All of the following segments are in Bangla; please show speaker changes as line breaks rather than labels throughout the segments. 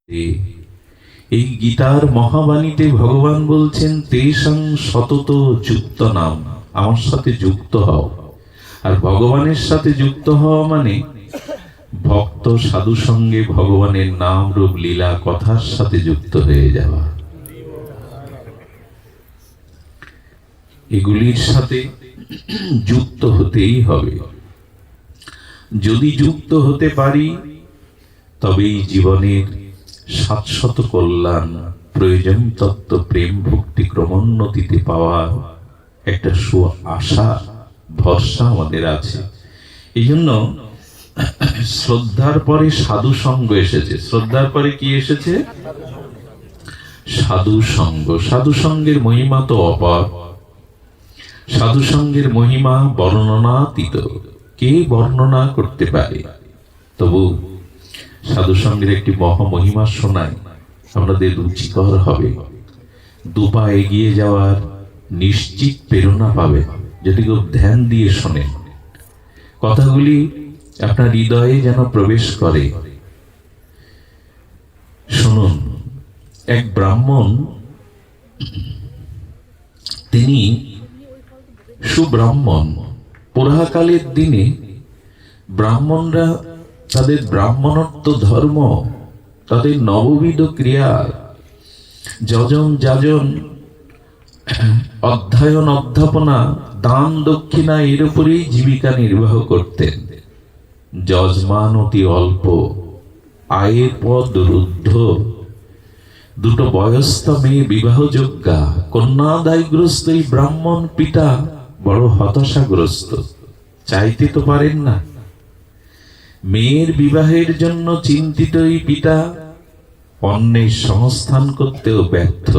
এই গীতার মহাবাণীতে ভগবান বলছেন তেষাং সতত যুক্ত নাম, আমার সাথে যুক্ত হও। আর ভগবানের সাথে যুক্ত হওয়া মানে ভক্ত সাধু সঙ্গে ভগবানের নাম রূপ লীলা কথার সাথে যুক্ত হয়ে যাওয়া। এগুলির সাথে যুক্ত হতেই হবে। যদি যুক্ত হতে পারি তবেই জীবনের শাশ্বত কল্যাণ, প্রয়োজন তত্ত্ব, প্রেম ভক্তি ক্রমোন্নতিতে পাওয়ার একটা আশা ভরসা আমাদের আছে। এই জন্য শ্রদ্ধার পরে সাধু সঙ্গ এসেছে। শ্রদ্ধার পরে কি এসেছে? সাধু সঙ্গ। সাধু সঙ্গের মহিমা তো অপার। সাধু সঙ্গের মহিমা বর্ণনাতীত, কে বর্ণনা করতে পারে? তবু সাধু সঙ্গের একটি মহামহিমা শোনায়, আমাদের রুচিকর হবে। দুপা এগিয়ে যাওয়ার নিশ্চিত প্রেরণা পাবে যদি খুব ধ্যান দিয়ে শোনেন। কথাগুলি আপনার হৃদয়ে যেন প্রবেশ করে। শুনুন, এক ব্রাহ্মণ, তিনি সুব্রাহ্মণ। পুরাকালের দিনে ব্রাহ্মণরা তাদের ব্রাহ্মণত্ব ধর্ম, তাদের নববিধ ক্রিয়া, যজন যাজন, অধ্যয়ন অধ্যাপনা, দান দক্ষিণা, এর উপরেই জীবিকা নির্বাহ করতেন। যজমান অতি অল্প, আয়ের পদ রুদ্ধ, দুটো বয়স্ক মেয়ে বিবাহযোগ্যা, কন্যাদায়গ্রস্ত এই ব্রাহ্মণ পিতা বড় হতাশাগ্রস্ত। চাইতে তো পারেন না। মেয়ের বিবাহের জন্য চিন্তিত এই পিতা অন্যের সংস্থান করতেও ব্যর্থ।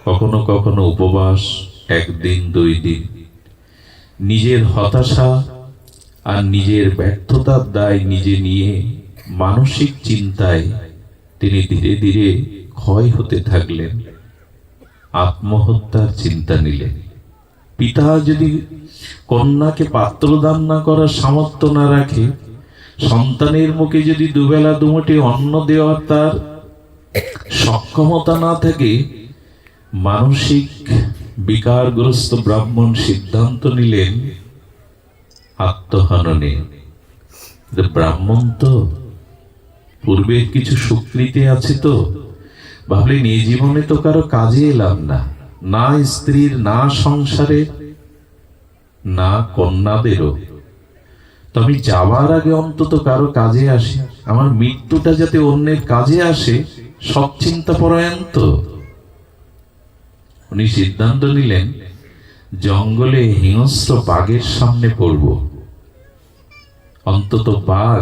কখনো কখনো উপবাস, একদিন দুই দিন। নিজের হতাশা আর নিজের ব্যর্থতার দায় নিজে নিয়ে মানসিক চিন্তায় তিনি ধীরে ধীরে ক্ষয় হতে থাকলেন। আত্মহত্যার চিন্তা নিলেন। পিতা যদি কন্যাকে পাত্রদান না করার সামর্থ্য না রাখে, সন্তানের মুখে যদি দুবেলা দুমুঠি অন্ন দেওয়ার তার সক্ষমতা না থাকে, মানসিক বিকারগ্রস্ত ব্রাহ্মণ সিদ্ধান্ত নিলেন আত্মহননে। ব্রাহ্মণ তো পূর্বের কিছু সুকৃতি আছে, তো ভাবলেন এই জীবনে তো কারো কাজে এলাম না, না স্ত্রীর, না সংসারের, না কন্যাদেরও। তবে যাওয়ার আগে অন্তত কারো কাজে আসে, আমার মৃত্যুটা যাতে অন্যের কাজে আসে, সব চিন্তা পরায়ণ তো। উনি সিদ্ধান্ত নিলেন জঙ্গলে হিংস্র বাঘের সামনে পড়ব। অন্তত বাঘ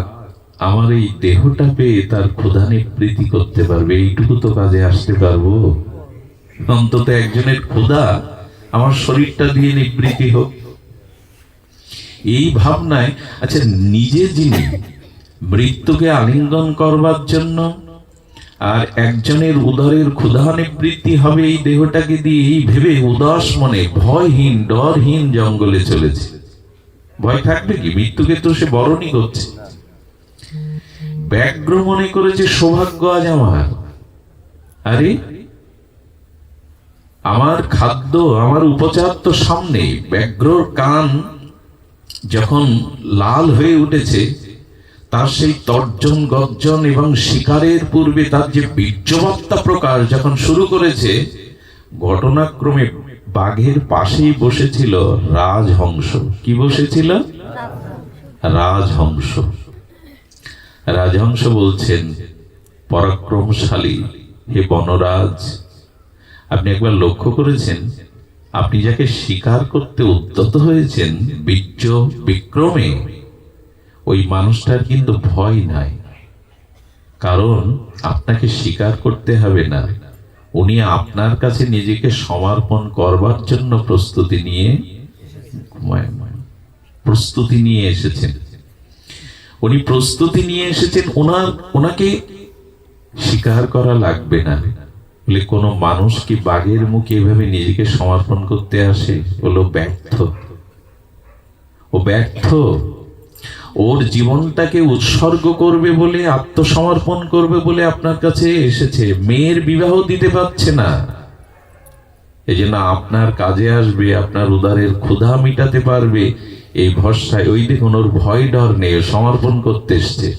আমার এই দেহটা পেয়ে তার ক্ষুধা নিবৃত্তি করতে পারবে, এইটুকু তো কাজে আসতে পারবো। অন্তত একজনের ক্ষুধা আমার শরীরটা দিয়ে নিবৃত্তি হোক, এই ভাবনায়। আচ্ছা, নিজে যিনি মৃত্যুকে আলিঙ্গন করবার জন্য আর একজনের উদরের ক্ষুধা নিবৃত্তি হবে এই দেহটাকে দিয়ে, এই ভেবে উদাস মনে ভয়হীন ডরহীন জঙ্গলে চলেছে। ভয় থাকবে কি? মৃত্যুকে তো সে বরণই করছে। ব্যাঘ্র মনে করেছে সৌভাগ্য আজ আমার। আরে আমার খাদ্য, আমার উপচার তো সামনে। ব্যাঘ্রর কান যখন লাল হয়ে উঠেছে, তার সেই তর্জন গর্জন এবং শিকারের পূর্বে তার যে বীর্যবত্তা প্রকাশ যখন শুরু করেছে, ঘটনাক্রমে বাঘের পাশেই বসেছিল রাজহংস। কি বসেছিল? রাজহংস। রাজহংস বলছেন, পরাক্রমশালী হে বনরাজ, আপনি একবার লক্ষ্য করেছেন, আপনি যাকে শিকার করতে উদ্যত হয়েছেন বীর্য বিক্রমে, ওই মানুষটার কিন্তু ভয় নাই। কারণ আপনাকে স্বীকার করতে হবে না, উনি আপনার কাছে নিজেকে সমর্পণ করবার জন্য প্রস্তুতি নিয়ে এসেছেন। উনি প্রস্তুতি নিয়ে এসেছেন, ওনাকে স্বীকার করা লাগবে না। বলে কোনো মানুষ কি বাঘের মুখে এভাবে নিজেকে সমর্পণ করতে আসে? হলো ব্যর্থ। ও ব্যর্থ। ওর জীবনটাকে উৎসর্গ করবে বলে, আত্মসমর্পণ করবে বলে আপনার কাছে এসেছে। মেয়ের বিবাহ দিতে পারছে না, এই জন্য আপনার কাজে আসবে, আপনার উদারের ক্ষুধা মিটাতে পারবে এই ভরসায়। ওই দেখুন, ওর ভয় ডর নেই, সমর্পণ করতে এসছে।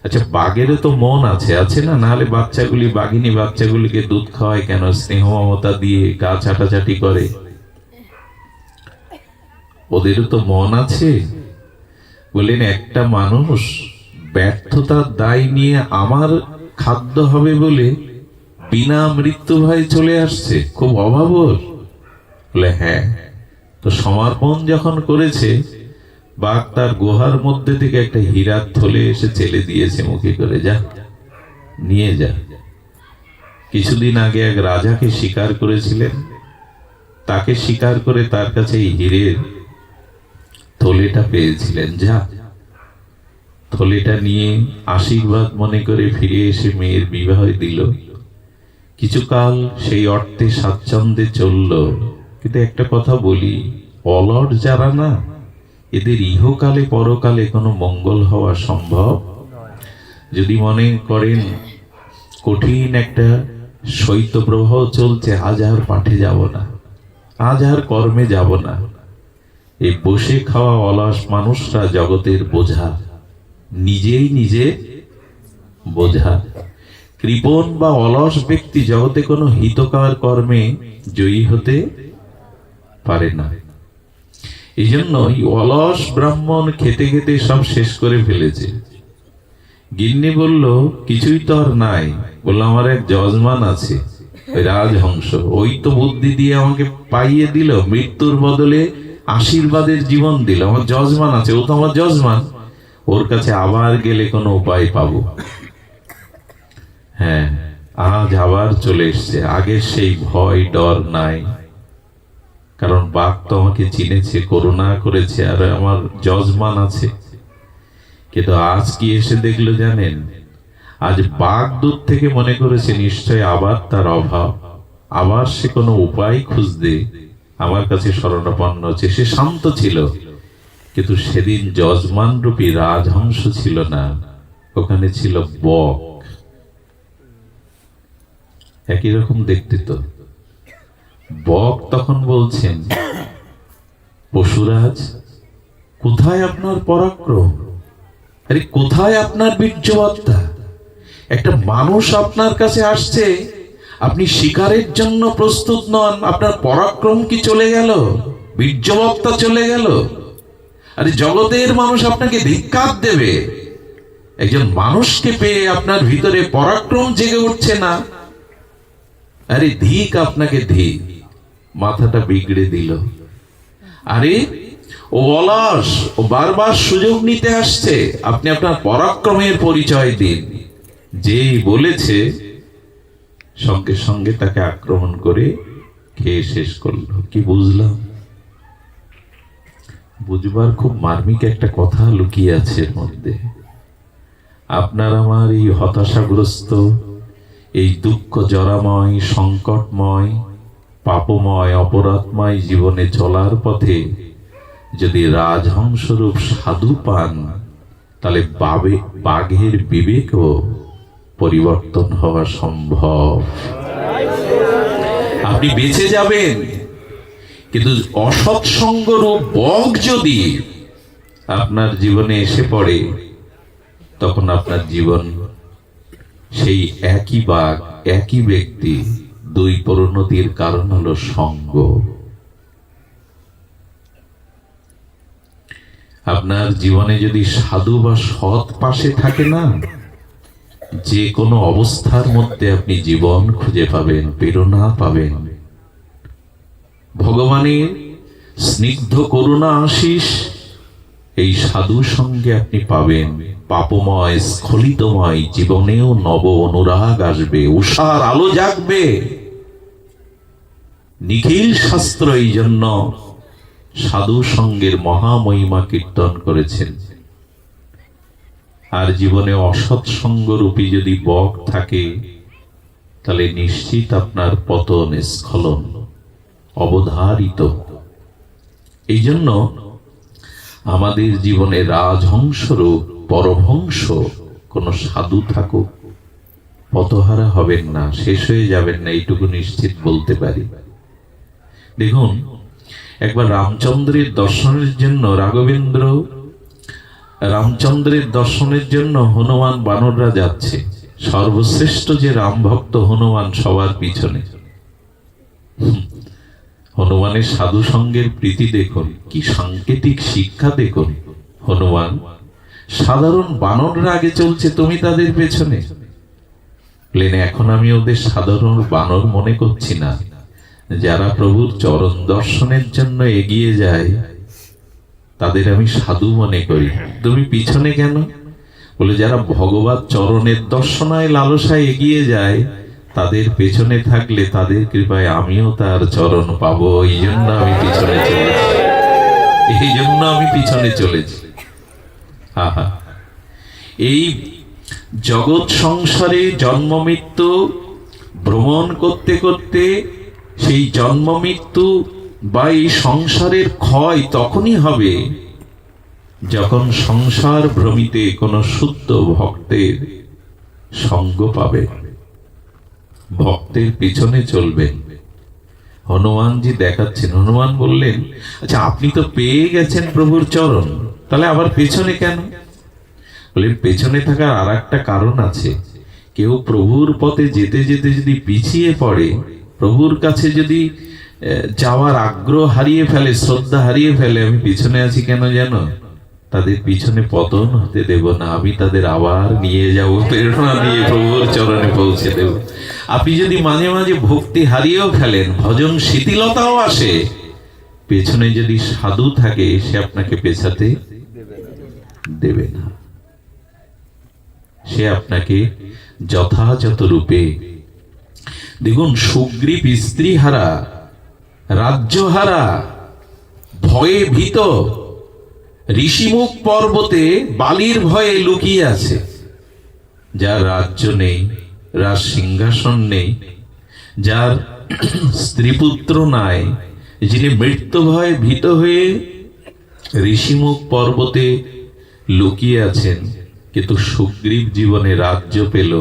আচ্ছা, বাঘেরও তো মন আছে, আছে না? নাহলে বাচ্চাগুলি, বাঘিনী বাচ্চাগুলিকে দুধ খাওয়ায় কেন? স্নেহ মমতা দিয়ে গা চাটাচাটি করে। ওদেরও তো মন আছে। বললেন, একটা মানুষ ব্যর্থতার দায় নিয়ে আমার খাদ্য হবে বলে বিনা মৃত্যু ভয়ে চলে আসছে, খুব অভাব ওর। বলে, হ্যাঁ। তো সমর্পণ যখন করেছে, বাঘ তার গুহার মধ্যে থেকে একটা হীরার থলে এসে চেলে দিয়েছে মুখে করে, যা নিয়ে যা। কিছুদিন আগে এক রাজাকে শিকার করেছিলেন, তাকে শিকার করে তার কাছে এই হীরের থলেটা পেয়েছিলেন, যা। থলেটা নিয়ে আশীর্বাদ মনে করে ফিরে এসে মেয়ের বিবাহ দিল। কিছুকাল সেই অর্থে স্বাচ্ছন্দ্যে চলল। কিন্তু একটা কথা বলি, অলট যারা না, এদের ইহকালে পরকালে কোনো মঙ্গল হওয়া সম্ভব। যদি মনে করেন কঠিন একটা শৈত্যপ্রবাহ চলছে, আজ আর পাঠে যাব না, আজ আর কর্মে যাব না, এই বসে খাওয়া অলস মানুষরা জগতের বোঝা, নিজেই নিজে বোঝা। কৃপণ বা অলস ব্যক্তি জগতে কোনো হিতকর কর্মে জয়ী হতে পারে না। এই জন্য অলস ব্রাহ্মণ খেতে খেতে সব শেষ করে ফেলেছে। গিন্নি বলল, কিছুই তো আর নাই। বলল, আমার এক যজমান আছে, ওই রাজহংস, ওই তো বুদ্ধি দিয়ে আমাকে পাইয়ে দিল, মৃত্যুর বদলে আশীর্বাদের জীবন দিল। আমার যজমান আছে, ও তো আমার যজমান, ওর কাছে আবার গেলে কোনো উপায় পাবো। হ্যাঁ, আজ আবার চলে এসছে, আগের সেই ভয় ডর নাই। কারণ বাঘ তো আমাকে চিনেছে, করুণা করেছে, আর আমার যজমান আছে। কিন্তু আজ কি এসে দেখলো জানেন? আজ বাঘ দূর থেকে মনে করেছে নিশ্চয় আবার তার অভাব, আবার সে কোনো উপায় খুঁজতে আমার কাছে শরণাপন্ন হচ্ছে। সে শান্ত ছিল, কিন্তু সেদিন যজমান রূপী রাজহংস ছিল না, ওখানে ছিল বক। একই রকম দেখতে তো। বক তখন বলছেন, পশুরাজ, কোথায় আপনার পরাক্রম? আরে কোথায় আপনার বীর্যবত্তা? একটা মানুষ আপনার কাছে আসছে, আপনি শিকারের জন্য প্রস্তুত নন, আপনার পরাক্রম কি চলে গেল? বীর্যবত্তা চলে গেল? আরে জগতের মানুষ আপনাকে ধিক্কার দেবে। একজন মানুষকে পেয়ে আপনার ভিতরে পরাক্রম জেগে উঠছে না। আরে ধিক আপনাকে, ধিক। মাথাটা বিগড়ে দিল। আরে ও অলস, ও বারবার সুযোগ নিতে আসছে, আপনি আপনার পরাক্রমের পরিচয় দিন। যেই বলেছে, সঙ্গে সঙ্গে তাকে আক্রমণ করে খেয়ে শেষ করলো। কি বুঝলাম? বুঝবার খুব মার্মিক একটা কথা লুকিয়ে আছে এর মধ্যে। আপনার আমার এই হতাশাগ্রস্ত, এই দুঃখ জরাময়, সংকটময়, পাপময়, অপরাধময় জীবনে চলার পথে যদি রাজহংসরূপ সাধু পান, তাহলে বাঘের বিবেকও পরিবর্তন হওয়া সম্ভব। আপনি বেঁচে যাবেন, কিন্তু অসৎসঙ্গরূপ বক যদি আপনার জীবনে এসে পড়ে, তখন আপনার জীবন সেই একই বাঘ, একই ব্যক্তি, দুই পরিণতির কারণ হলো সঙ্গ। আপনার জীবনে যদি সাধু বা সৎ পাশে থাকে না, যে কোনো অবস্থার মধ্যে আপনি জীবন খুঁজে পাবেন, প্রেরণা পাবেন। ভগবানের স্নিগ্ধ করুণা আশিস এই সাধু সঙ্গে আপনি পাবেন। পাপময় স্খলিতময় জীবনেও নব অনুরাগ আসবে, উষার আলো জাগবে। নিখিল শাস্ত্র এই জন্য সাধু সঙ্গের মহামহিমা কীর্তন করেছেন। আর জীবনে অসৎসঙ্গ রূপী যদি বক থাকে, তাহলে নিশ্চিত আপনার পতন, স্খলন অবধারিত। এই জন্য আমাদের জীবনে রাজহংসরূপ পরমহংস কোন সাধু থাকুক, পথহারা হবেন না, শেষ হয়ে যাবেন না, এইটুকু নিশ্চিত বলতে পারি। দেখুন, একবার রামচন্দ্রের দর্শনের জন্য রামচন্দ্রের দর্শনের জন্য হনুমান বানররা যাচ্ছে। সর্বশ্রেষ্ঠ যে রাম ভক্ত হনুমান সবার পিছনে। হনুমানের সাধু সঙ্গের প্রীতি দেখুন, কি সাংকেতিক শিক্ষা দেখুন। হনুমান, সাধারণ বানররা আগে চলছে, তুমি তাদের পেছনে। প্লেনে এখন আমি ওদের সাধারণ বানর মনে করছি না, যারা প্রভুর চরণ দর্শনের জন্য এগিয়ে যায় তাদের আমি সাধু মনে করি। তুমি পিছনে কেন? বলে, যারা ভগবত চরণের দর্শনায় লালসায় এগিয়ে যায় তাদের পেছনে থাকলে তাদের কৃপায় আমিও তার চরণ পাবো, এই জন্য আমি পিছনে চলেছি। আহা, এই জগৎ সংসারে জন্ম মৃত্যু ভ্রমণ করতে করতে সেই জন্ম মৃত্যু বা এই সংসারের ক্ষয় তখনই হবে যখন সংসার ভ্রমিতে কোন শুদ্ধ ভক্তের সঙ্গ পাবে, ভক্তের পিছনে চলবেন। হনুমানজি দেখাচ্ছেন। হনুমান বললেন, আচ্ছা আপনি তো পেয়ে গেছেন প্রভুর চরণ, তাহলে আবার পেছনে কেন? বললেন, পেছনে থাকার আর একটা কারণ আছে। কেউ প্রভুর পথে যেতে যেতে যদি পিছিয়ে পড়ে, প্রভুর কাছে যদি যাওয়ার আগ্রহ হারিয়ে ফেলে, শ্রদ্ধা হারিয়ে ফেলে, আমি পিছনে আছি কেন জানো? তাদের পিছনে পতন হতে দেব না, আমি তাদের আবার নিয়ে যাব, প্রেরণা দিয়ে প্রভুর চরণে পৌঁছে দেব। আপনি যদি মাঝে মাঝে ভক্তি হারিয়েও ফেলেন, ভজন শিথিলতাও আসে, পেছনে যদি সাধু থাকে সে আপনাকে পেছাতে দেবে না। সে আপনাকে যথাযথ রূপে। দেখুন, সুগ্রীব স্ত্রী হারা, রাজ্য হারা, ভয়ে ভীত, ঋষিমুখ পর্বতে বালির ভয়ে লুকিয়ে আছে। যার রাজ্য নেই, রাজ সিংহাসন নেই, যার স্ত্রীপুত্র নাই, যিনি মৃত্যু ভয়ে ভীত হয়ে ঋষিমুখ পর্বতে লুকিয়ে আছেন, কিন্তু সুগ্রীব জীবনে রাজ্য পেল,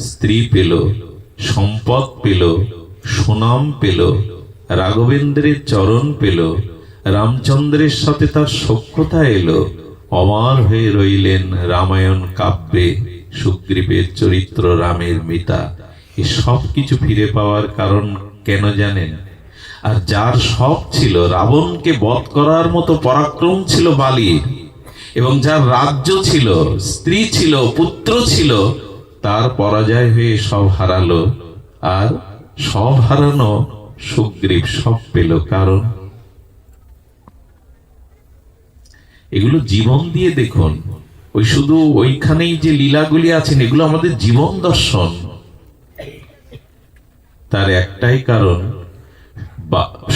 স্ত্রী পেল, সম্পদ পেল, সুনাম পেল, রাঘবেন্দ্রের চরণ পেল, রামচন্দ্রের সাথে তার সখ্যতা এলো, অমর হয়ে রইলেন রামায়ণ কাব্যে সুগ্রীবের চরিত্র, রামের মিতা। এই সব কিছু ফিরে পাওয়ার কারণ কেন জানেন? আর যার সব ছিল, রাবণকে বধ করার মতো পরাক্রম ছিল বালির, এবং যার রাজ্য ছিল, স্ত্রী ছিল, পুত্র ছিল, তার পরাজয় হয়ে সব হারালো। আর সব হারানো সুগ্রীব সব পেল। কারণ এগুলো জীবন দিয়ে দেখুন। ওই শুধু ওইখানেই যে লীলাগুলি আছেন, এগুলো আমাদের জীবন দর্শন। তার একটাই কারণ,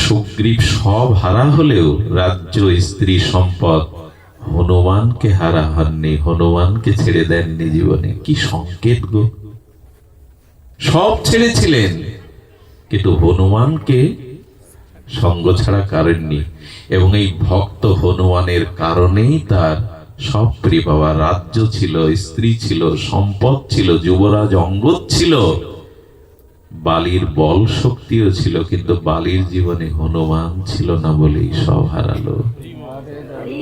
সুগ্রীব সব হারা হলেও রাজ্য, স্ত্রী, সম্পদ, হনুমানকে হারা হননি, হনুমানকে ছেড়ে দেননি জীবনে। কি সংকেত গো! সব ছেড়েছিলেন কিন্তু হনুমানকে সঙ্গ ছাড়া করেননি। এবং এই ভক্ত হনুমানের কারণেই তার সব প্রিয় পাওয়া, রাজ্য ছিল, স্ত্রী ছিল, সম্পদ ছিল, যুবরাজ অঙ্গদ ছিল, বালির বল শক্তিও ছিল, কিন্তু বালির জীবনে হনুমান ছিল না বলেই সব হারালো।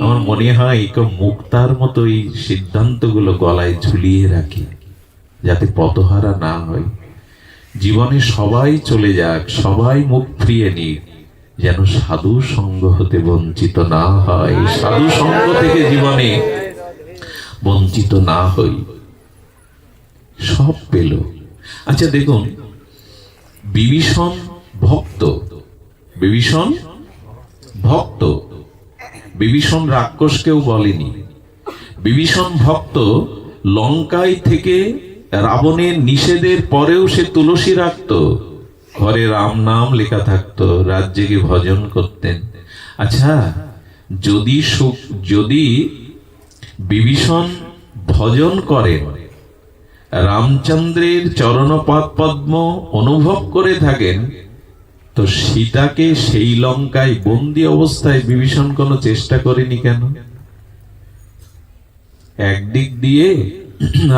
আমার মনে হয় কেউ মুক্তার মতো এই সিদ্ধান্তগুলো গলায় ঝুলিয়ে রাখে, যাতে পথহারা না হয়। জীবনে সবাই চলে যাক, সবাই মুখ ফিরিয়ে নিক, যেন সাধু সঙ্গ হতে বঞ্চিত না হয়, সাধু সঙ্গ থেকে জীবনে বঞ্চিত না হই। সব পেল। আচ্ছা দেখুন, বিভীষণ ভক্ত, বিভীষণ ভক্ত, বিভীষণ রাক্ষস কেউ বলেনি। বিভীষণ ভক্ত। লঙ্কায় থেকে রাবণের নিষেধের পরেও সে তুলসী রাখত, ঘরে রাম নাম লেখা থাকতো, রাজ্যে গিয়ে ভজন করতেন। আচ্ছা, যদি বিভীষণ ভজন করেন, রামচন্দ্রের চরণপাদ পদ্ম অনুভব করে থাকেন, তো সীতাকে সেই লঙ্কায় বন্দী অবস্থায় বিভীষণ কোনো চেষ্টা করেনি কেন? একদিক দিয়ে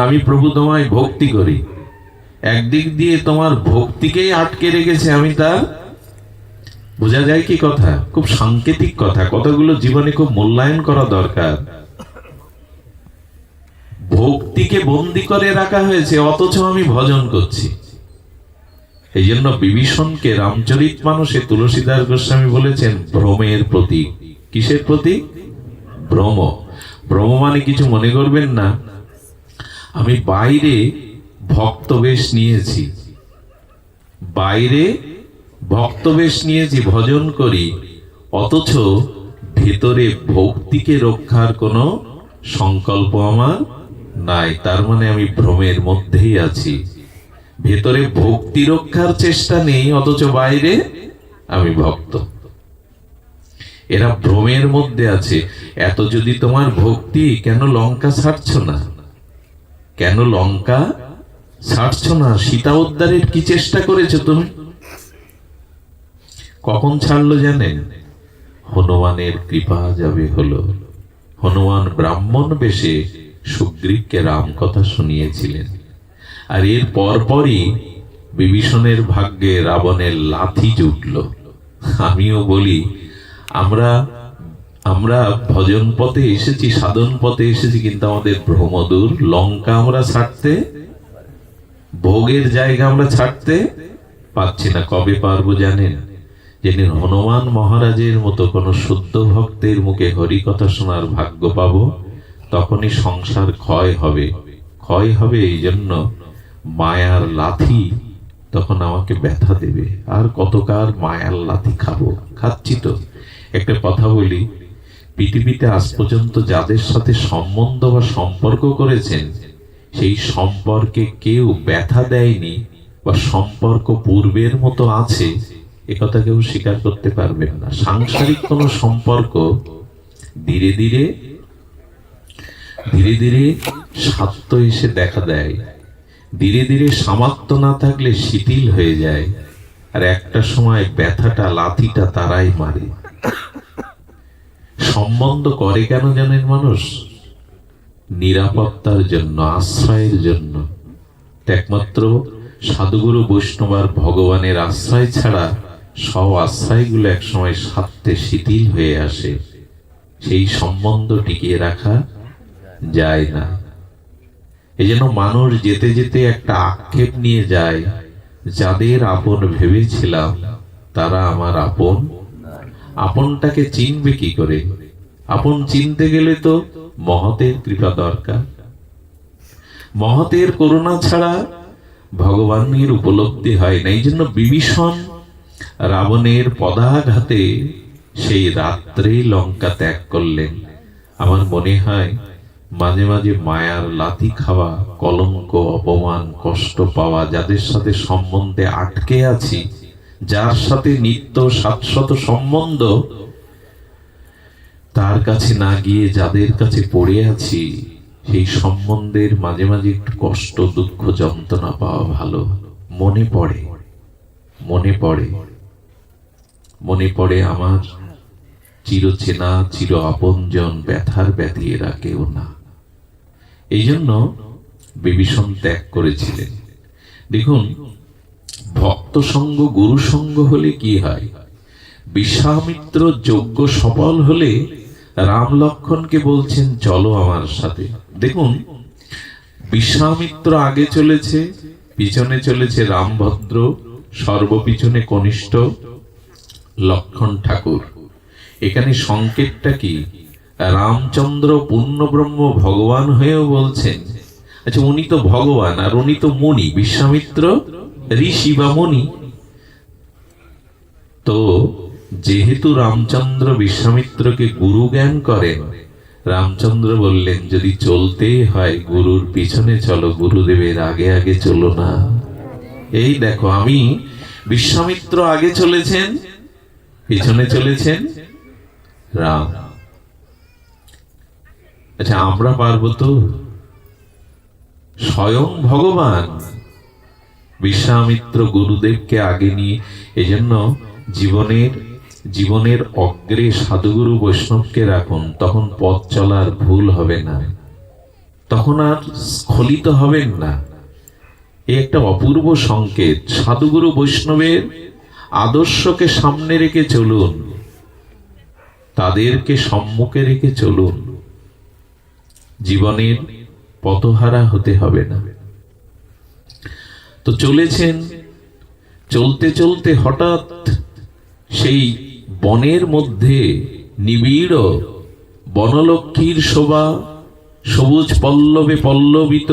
আমি প্রভু তোমায় ভক্তি করি, একদিক দিয়ে তোমার ভক্তিকেই আটকে রেখেছে আমি তার। বোঝা যায় কি কথা? খুব সাংকেতিক কথা, কথাগুলো জীবনে খুব মূল্যায়ন করা দরকার। ভক্তিকে বন্দি করে রাখা হয়েছে, অথচ আমি ভজন করছি। এই জন্য বিভীষণকে রামচরিতমানসে তুলসীদাস গোস্বামী বলেছেন ভ্রমের প্রতীক। কিসের প্রতীক? ভ্রম। ভ্রম মানে কিছু মনে করবেন না, আমি বাইরে ভক্তবেশ নিয়েছি, বাইরে ভক্তবেশ নিয়েছি, ভজন করি, অথচ ভেতরে ভক্তিকে রক্ষার কোনো সংকল্প আমার নাই। তার মানে আমি ভ্রমের মধ্যেই আছি, ভেতরে ভক্তি রক্ষার চেষ্টা নেই, অথচ বাইরে আমি ভক্ত। এরা ভ্রমের মধ্যে আছে। এত যদি তোমার ভক্তি, কেন লঙ্কা ছাড়ছ না? কেন লঙ্কা ছাড়ছ না? সীতা উদ্ধারের কি চেষ্টা করেছো তুমি? কখন ছাড়লো জানেন? হনুমানের কৃপা যাবে হলো। হনুমান ব্রাহ্মণ বেশে সুগ্রীবকে রাম কথা শুনিয়েছিলেন, আর এর পরপরই বিভীষণের ভাগ্যে রাবণের লাথি জুটল। আমিও বলি, আমরা ভজন পথে এসেছি, সাধন পথে এসেছি, কিন্তু আমাদের ভ্রমদূর। লঙ্কা আমরা ছাড়তে, ভোগের জায়গা আমরা ছাড়তে পাচ্ছি না। কবে পারবো জানেন? যেদিন হনুমান মহারাজের মতো কোন শুদ্ধ ভক্তের মুখে হরি কথা শোনার ভাগ্য পাবো, তখনই সংসার ক্ষয় হবে। ক্ষয় হবে এই জন্য মায়ার লাথি তখন আমাকে ব্যথা দেবে। আর কতকাল মায়ার লাথি খাবো? খাচ্ছি তো। একটা কথা বলি, পৃথিবীতে আজ পর্যন্ত যাদের সাথে সম্বন্ধ বা সম্পর্ক করেছেন, সেই সম্পর্কে কেউ ব্যথা দেয়নি বা সম্পর্ক পূর্বের মতো আছে, একথা কেউ স্বীকার করতে পারবেন না। সাংসারিক কোনো সম্পর্ক ধীরে ধীরে ধীরে ধীরে স্বার্থ এসে দেখা দেয়, ধীরে ধীরে সামর্থ্য না থাকলে শিথিল হয়ে যায়, আর একটা সময় ব্যথাটা, লাথিটা তারাই মারে। সম্বন্ধ করে কেন জানেন মানুষ? নিরাপত্তার জন্য, আশ্রয়ের জন্য। একমাত্র সাধুগুরু বৈষ্ণব আর ভগবানের আশ্রয় ছাড়া সব আশ্রয়গুলো একসময় স্বার্থে শিথিল হয়ে আসে, সেই সম্বন্ধ টিকিয়ে রাখা যায় না। এই জন্য মানুষ যেতে যেতে একটা আক্ষেপ নিয়ে যায়, যাদের আপন ভেবেছিলাম তারা আমার আপন। আপনটাকে চিনবে কি করে? আপন চিনতে গেলে তো মহতের কৃপা দরকার। মহতের করুণা ছাড়া ভগবানের উপলব্ধি হয় না। এই জন্য বিভীষণ রাবণের পদাঘাতে সেই রাত্রে লঙ্কা ত্যাগ করলেন। আমার মনে হয় মাঝে মাঝে মায়ার লাথি খাওয়া, কলঙ্ক, অপমান, কষ্ট পাওয়া, যাদের সাথে সম্বন্ধে আটকে আছি, যার সাথে নিত্য শাশ্বত সম্বন্ধ, তার কাছে না গিয়ে যাদের কাছে পড়ে আছি, সেই সম্বন্ধের মাঝে মাঝে একটু কষ্ট, দুঃখ, যন্ত্রণা পাওয়া ভালো। মনে পড়ে, মনে পড়ে, মনে পড়ে আমার চিরচেনা, চির আপনজন, ব্যথার ব্যথী এরা কেউ না। এই জন্য বিভীষণ ত্যাগ করেছিলেন। দেখুন, ভক্ত সঙ্গ, গুরু সঙ্গ হলে কি হয়? বিশ্বামিত্র যজ্ঞ সফল হলে রাম লক্ষ্মণকে বলছেন চলো আমার সাথে। দেখুন, বিশ্বামিত্র আগে চলেছে, পিছনে চলেছে রামভদ্র, সর্বপিছনে কনিষ্ঠ লক্ষ্মণ ঠাকুর। এখানে সংকেতটা কি? রামচন্দ্র পূর্ণব্রহ্ম ভগবান হয়েও বলছেন, আচ্ছা উনি তো ভগবান আর উনি তো মুনি, বিশ্বামিত্র ঋষি বা মুনি। তো যেহেতু রামচন্দ্র বিশ্বামিত্রকে গুরু জ্ঞান করেন, রামচন্দ্র বললেন যদি চলতেই হয় গুরুর পিছনে চলো, গুরুদেবের আগে আগে চলো না। এই দেখো, আমি বিশ্বামিত্র আগে চলেছেন, পিছনে চলেছেন রাম। আচ্ছা আমরা পারবো তো? স্বয়ং ভগবান বিশ্বামিত্র গুরুদেবকে আগে নিয়ে। এজন্য জীবনের অগ্রে সাধুগুরু বৈষ্ণবকে রাখুন, তখন পথ চলার ভুল হবে না। তখন আর স্খলিত হবেন না। এই একটা অপূর্ব সংকেত। সাধুগুরু বৈষ্ণবের আদর্শকে সামনে রেখে চলুন, তাদেরকে সম্মুখে রেখে চলুন, জীবনের পথহারা হতে হবে না। তো চলেছেন, চলতে চলতে হঠাৎ সেই বনের মধ্যে নিবিড় বনলক্ষ্মীর শোভা, সবুজ পল্লবে পল্লবিত,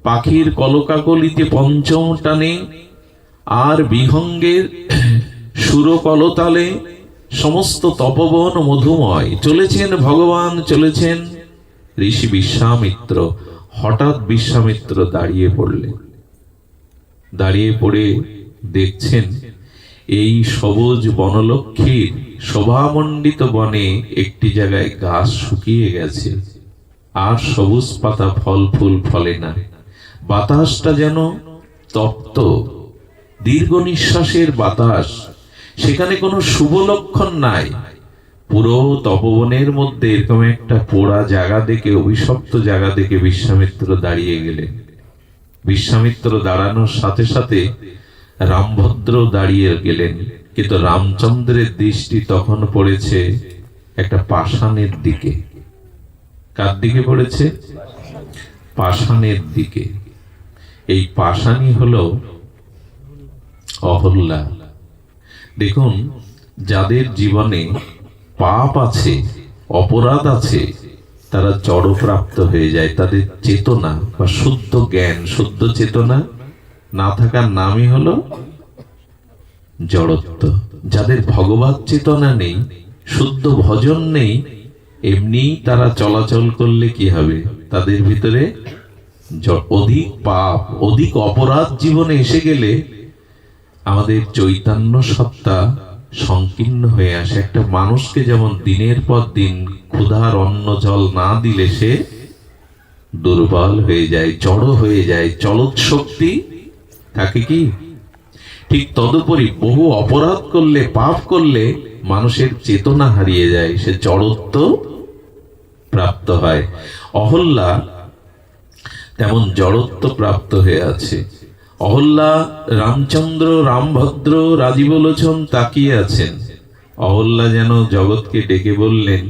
পাখির কলকাকলিতে পঞ্চম টানে, আর বিহঙ্গের সুরকলতালে সমস্ত তপবন মধুময়। চলেছেন ভগবান, চলেছেন ঋষি বিশ্বামিত্র। হঠাৎ বিশ্বামিত্র দাঁড়িয়ে পড়লেন। দাঁড়িয়ে পড়ে দেখছেন এই সবুজ বনলক্ষ্মীর শোভামণ্ডিত বনে একটি জায়গায় ঘাস শুকিয়ে গেছে, আর সবুজ পাতা ফল ফুল ফলে না। বাতাসটা যেন তপ্ত, দীর্ঘ নিঃশ্বাসের বাতাস। সেখানে কোনো শুভ লক্ষণ নাই। পুরো তপবনের মধ্যে এরকম একটা পোড়া জায়গা দেখে, অভিশপ্ত জায়গা দেখে বিশ্বামিত্র দাঁড়িয়ে গেলেন। বিশ্বামিত্র দাঁড়ানোর সাথে সাথে রামভদ্র দাঁড়িয়ে গেলেন, কিন্তু রামচন্দ্রের দৃষ্টি তখন পড়েছে একটা পাষাণের দিকে। কার দিকে পড়েছে? পাষাণের দিকে। এই পাষাণী হলো অহল্যা। দেখুন, যাদের জীবনে পাপ আছে, অপরাধ আছে, তারা জড়প্রাপ্ত হয়ে যায়। তাদের চেতনা বা শুদ্ধ জ্ঞান, শুদ্ধ চেতনা না থাকার নামই হলো জড়ত্ব। যাদের ভগবত চেতনা নেই, শুদ্ধ ভজন নেই, এমনি তারা চলাচল করলে কি হবে? তাদের ভিতরে অধিক পাপ, অধিক অপরাধ জীবনে এসে গেলে আমাদের চৈতন্য সত্তা সংকীর্ণ হয়ে আসে। একটা মানুষকে যেমন দিনের পর দিন ক্ষুধার অন্ন জল না দিলে সে দুর্বল হয়ে যায়, জড় হয়ে যায়, চলৎ শক্তি থাকে কি? ঠিক তদুপরি বহু অপরাধ করলে, পাপ করলে মানুষের চেতনা হারিয়ে যায়, সে জড়ত্ব প্রাপ্ত হয়। অহল্যা তেমন জড়ত্ব প্রাপ্ত হয়ে আছে। অহল্যা রামচন্দ্র, রামভদ্র, রাজীবলোচন তাকিয়ে আছেন। অহল্যা যেন জগৎকে ডেকে বললেন,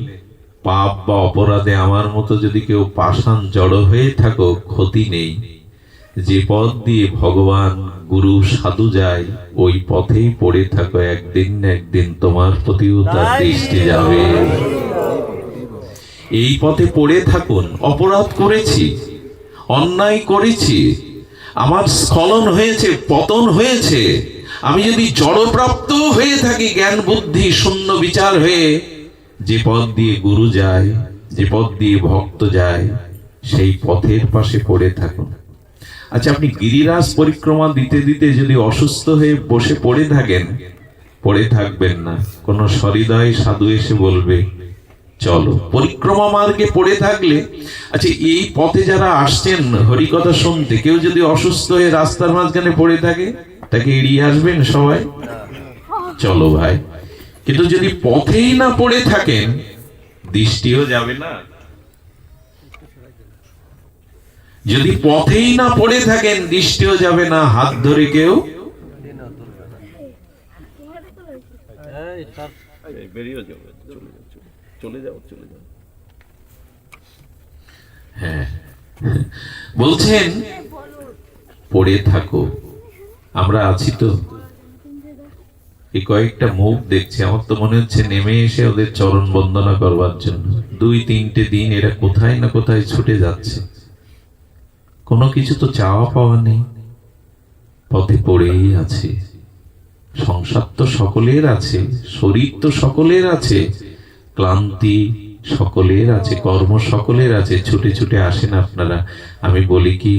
পাপ বা অপরাধে আমার মতো যদি কেউ পাষাণ জড় হয়ে থাকো, ক্ষতি নেই। যে পথ দিয়ে ভগবান, গুরু, সাধু যায়, ওই পথেই পড়ে থাকো। একদিন না একদিন তোমার প্রতিও তার দৃষ্টি যাবে। এই পথে পড়ে থাকুন। অপরাধ করেছি, অন্যায় করেছি, আমার স্খলন হয়েছে, পতন হয়েছে। আমি যদি জড়প্রাপ্ত হয়ে থাকি, জ্ঞান বুদ্ধি শূন্য বিচার হয়ে, যে পথ দিয়ে গুরু যায়, যে পথ দিয়ে ভক্ত যায়, সেই পথের পাশে পড়ে থাকুন। আচ্ছা, আপনি গিরিরাজ পরিক্রমা দিতে দিতে যদি অসুস্থ হয়ে বসে পড়ে থাকেন, পড়ে থাকবেন না। কোন সহৃদয় সাধু এসে বলবে, চলো। পরিক্রমা মার্গে পড়ে থাকলে, আচ্ছা, এই পথে যারা আসছেন হরিকথা শুনতে, কেউ যদি অসুস্থ হয়ে রাস্তার মাঝখানে পড়ে থাকে, তাকে এড়িয়ে আসবেন সবাই? চলো ভাই। কিন্তু যদি পথেই না পড়ে থাকেন, দৃষ্টিও যাবে না। যদি পথেই না পড়ে থাকেন, দৃষ্টিও যাবে না, হাত ধরে কেউ হ্যাঁ বলছেন, পড়ে থাকো। আমরা আছি তো, এই কয়েকটা মুখ দেখছি, আমার তো মনে হচ্ছে নেমে এসে ওদের চরণ বন্দনা করবার জন্য। 2-3টে দিন এরা কোথায় না কোথায় ছুটে যাচ্ছে। কোনো কিছু তো চাওয়া পাওয়া নেই, পথে পড়েই আছে। সংসার তো সকলের আছে, শরীর তো সকলের আছে, ক্লান্তি সকলের আছে, কর্ম সকলের আছে, ছুটে ছুটে আসেন আপনারা। আমি বলি কি,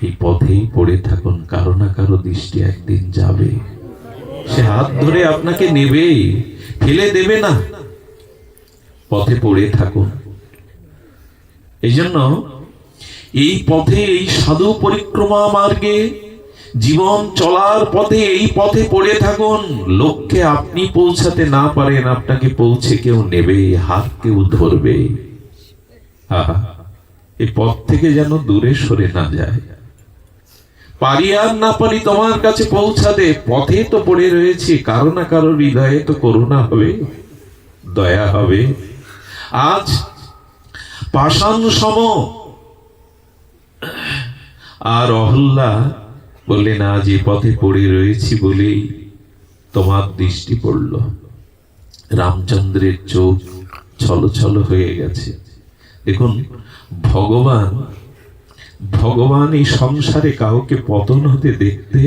এই পথেই পড়ে থাকুন। কারো না কারো দৃষ্টি একদিন যাবে, সে হাত ধরে আপনাকে নেবে, ফেলে দেবে না। পথে পড়ে থাকুন। এই জন্য এই পথে, এই সাধু পরিক্রমা মার্গে, জীবন চলার পথে এই পথে পড়ে থাকুন। লক্ষ্যে আপনি পৌঁছাতে না পারেন, আপনাকে পৌঁছে কেউ নেবে, হাত কেউ ধরবে। এই পথ থেকে যেন দূরে সরে না যায়। পারি আর না পারি তোমার কাছে পৌঁছাতে, পথে তো পড়ে রয়েছে, কারো না কারো হৃদয়ে তো করুণা হবে, দয়া হবে। আজ পাষাণ সম। আর অহল্যা বললেন, আজ এ পথে পড়ে রয়েছি বলেই তোমার দৃষ্টি পড়ল। রামচন্দ্রের চোখ ছলছল হয়ে গেছে। দেখুন, ভগবান এই সংসারে কাউকে পতন হতে দেখতে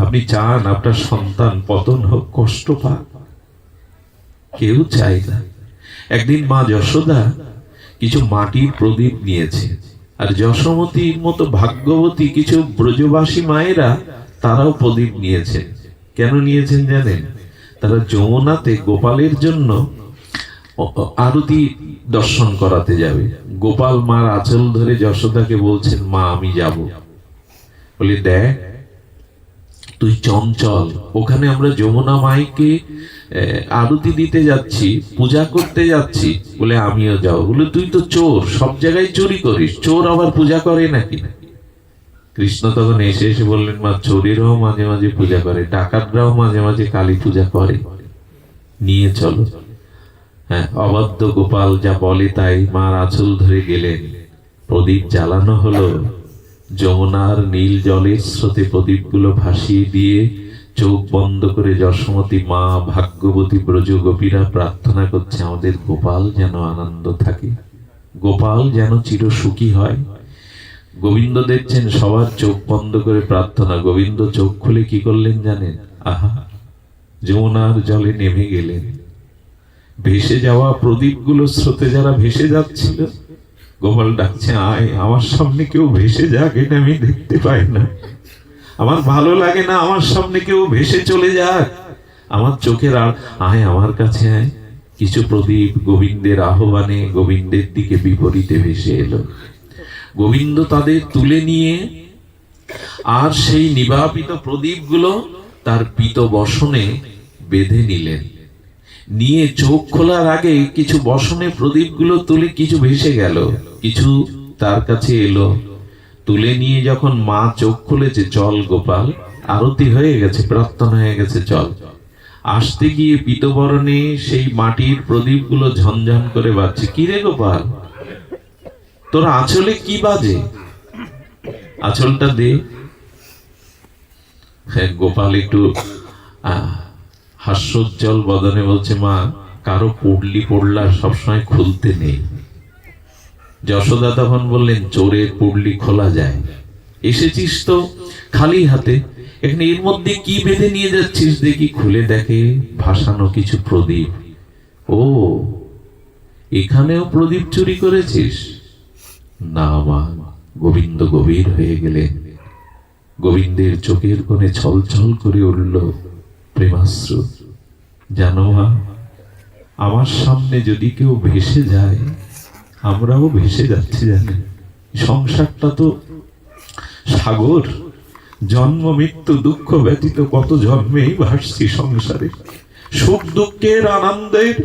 আপনি চান? আপনার সন্তান পতন হোক, কষ্ট পাক? কেউ চায় না। একদিন মা যশোদা কিছু মাটির প্রদীপ নিয়েছে, আর যশোমতীর মতো ভাগ্যবতী কিছু ব্রজবাসী মায়েরা তারাও প্রদীপ নিয়েছেন। কেন নিয়েছেন জানেন? তারা যমুনাতে গোপালের জন্য আরতি দর্শন করাতে যাবে। গোপাল মার আঁচল ধরে যশোদাকে বলছেন, মা আমি যাব। বলে, দেখ তুই চঞ্চল, ওখানে আমরা যমুনা মাইকে আরতি দিতে যাচ্ছি, পূজা করতে যাচ্ছি। বলে, আমিও যাও। বলে, তুই তো চোর, সব জায়গায় চুরি করিস, চোর আবার পূজা করে নাকি? কৃষ্ণ তখন এসে এসে বললেন, মা চোরেরাও মাঝে মাঝে পূজা করে, ডাকাতরাও মাঝে মাঝে কালী পূজা করে, নিয়ে চলো। হ্যাঁ, অবাধ্য গোপাল যা বলে তাই। মার আঁচল ধরে গেলেন, প্রদীপ জ্বালানো হলো। যমুনার নীল জলের স্রোতে প্রদীপগুলো ভাসিয়ে দিয়ে চোখ বন্ধ করে যশোমতী মা, ভাগ্যবতী ব্রজ গোপীরা প্রার্থনা করছে, আমাদের গোপাল যেন আনন্দ থাকে, গোপাল যেন চির সুখী হয়। গোবিন্দ দেখছেন সবার চোখ বন্ধ করে প্রার্থনা। গোবিন্দ চোখ খুলে কি করলেন জানেন? আহা, যমুনার জলে নেমে গেলেন। ভেসে যাওয়া প্রদীপগুলো স্রোতে যারা ভেসে যাচ্ছিল, গোপাল ডাকছে, আয়, আমার সামনে কেউ ভেসে যাক, এটা আমি দেখতে পাই না, আমার ভালো লাগে না, আমার সামনে কেউ ভেসে চলে যাক, আমার চোখের আয়, আমার কাছে আয়। কিছু প্রদীপ গোবিন্দের আহ্বানে গোবিন্দের দিকে বিপরীতে ভেসে এলো। গোবিন্দ তাদের তুলে নিয়ে আর সেই নিবাপিত প্রদীপগুলো তার পীত বসনে বেঁধে নিলেন। নিয়ে চোখ খোলার আগে কিছু বসনে প্রদীপগুলো তুলে কিছু ভেসে গেল, কিছু তার কাছে এলো। তুলে নিয়ে যখন মা চোখ খুলেছে, চল গোপাল, আরতি হয়ে গেছে, প্রার্থনা হয়ে গেছে, চল। আসতে গিয়ে পীতবরণে সেই মাটির প্রদীপগুলো ঝনঝন করে বাজছে। কি রে গোপাল, তোর আঁচলে কি বাজে? আঁচলটা দে। হ্যাঁ, গোপাল একটু হাস্যোজ্জ্বল বদনে বলছে, মা, কারো পুডলি পড়লা সবসময় খুলতে নেই। যশোদা তখন বললেন, চোরের পুডলি খোলা যায়, এসেছিস তো খালি হাতে, এখানে এর মধ্যে কি বেঁধে নিয়ে যাচ্ছিস দেখি। খুলে দেখে ভাসানো কিছু প্রদীপ। ও, এখানেও প্রদীপ চুরি করেছিস? না মা। গোবিন্দ গভীর হয়ে গেলেন। গোবিন্দের চোখের কোণে ছলছল করে উঠল প্রেমাশ্রু। জানো মা, আমার সামনে যদি কেউ ভেসে যায়, আমরাও ভেসে যাচ্ছি। জানেন, সংসারটা তো সাগর, জন্ম মৃত্যু দুঃখ ব্যতীত কত জন্মেই ভাসছি সংসারে। সুখ দুঃখের আনন্দের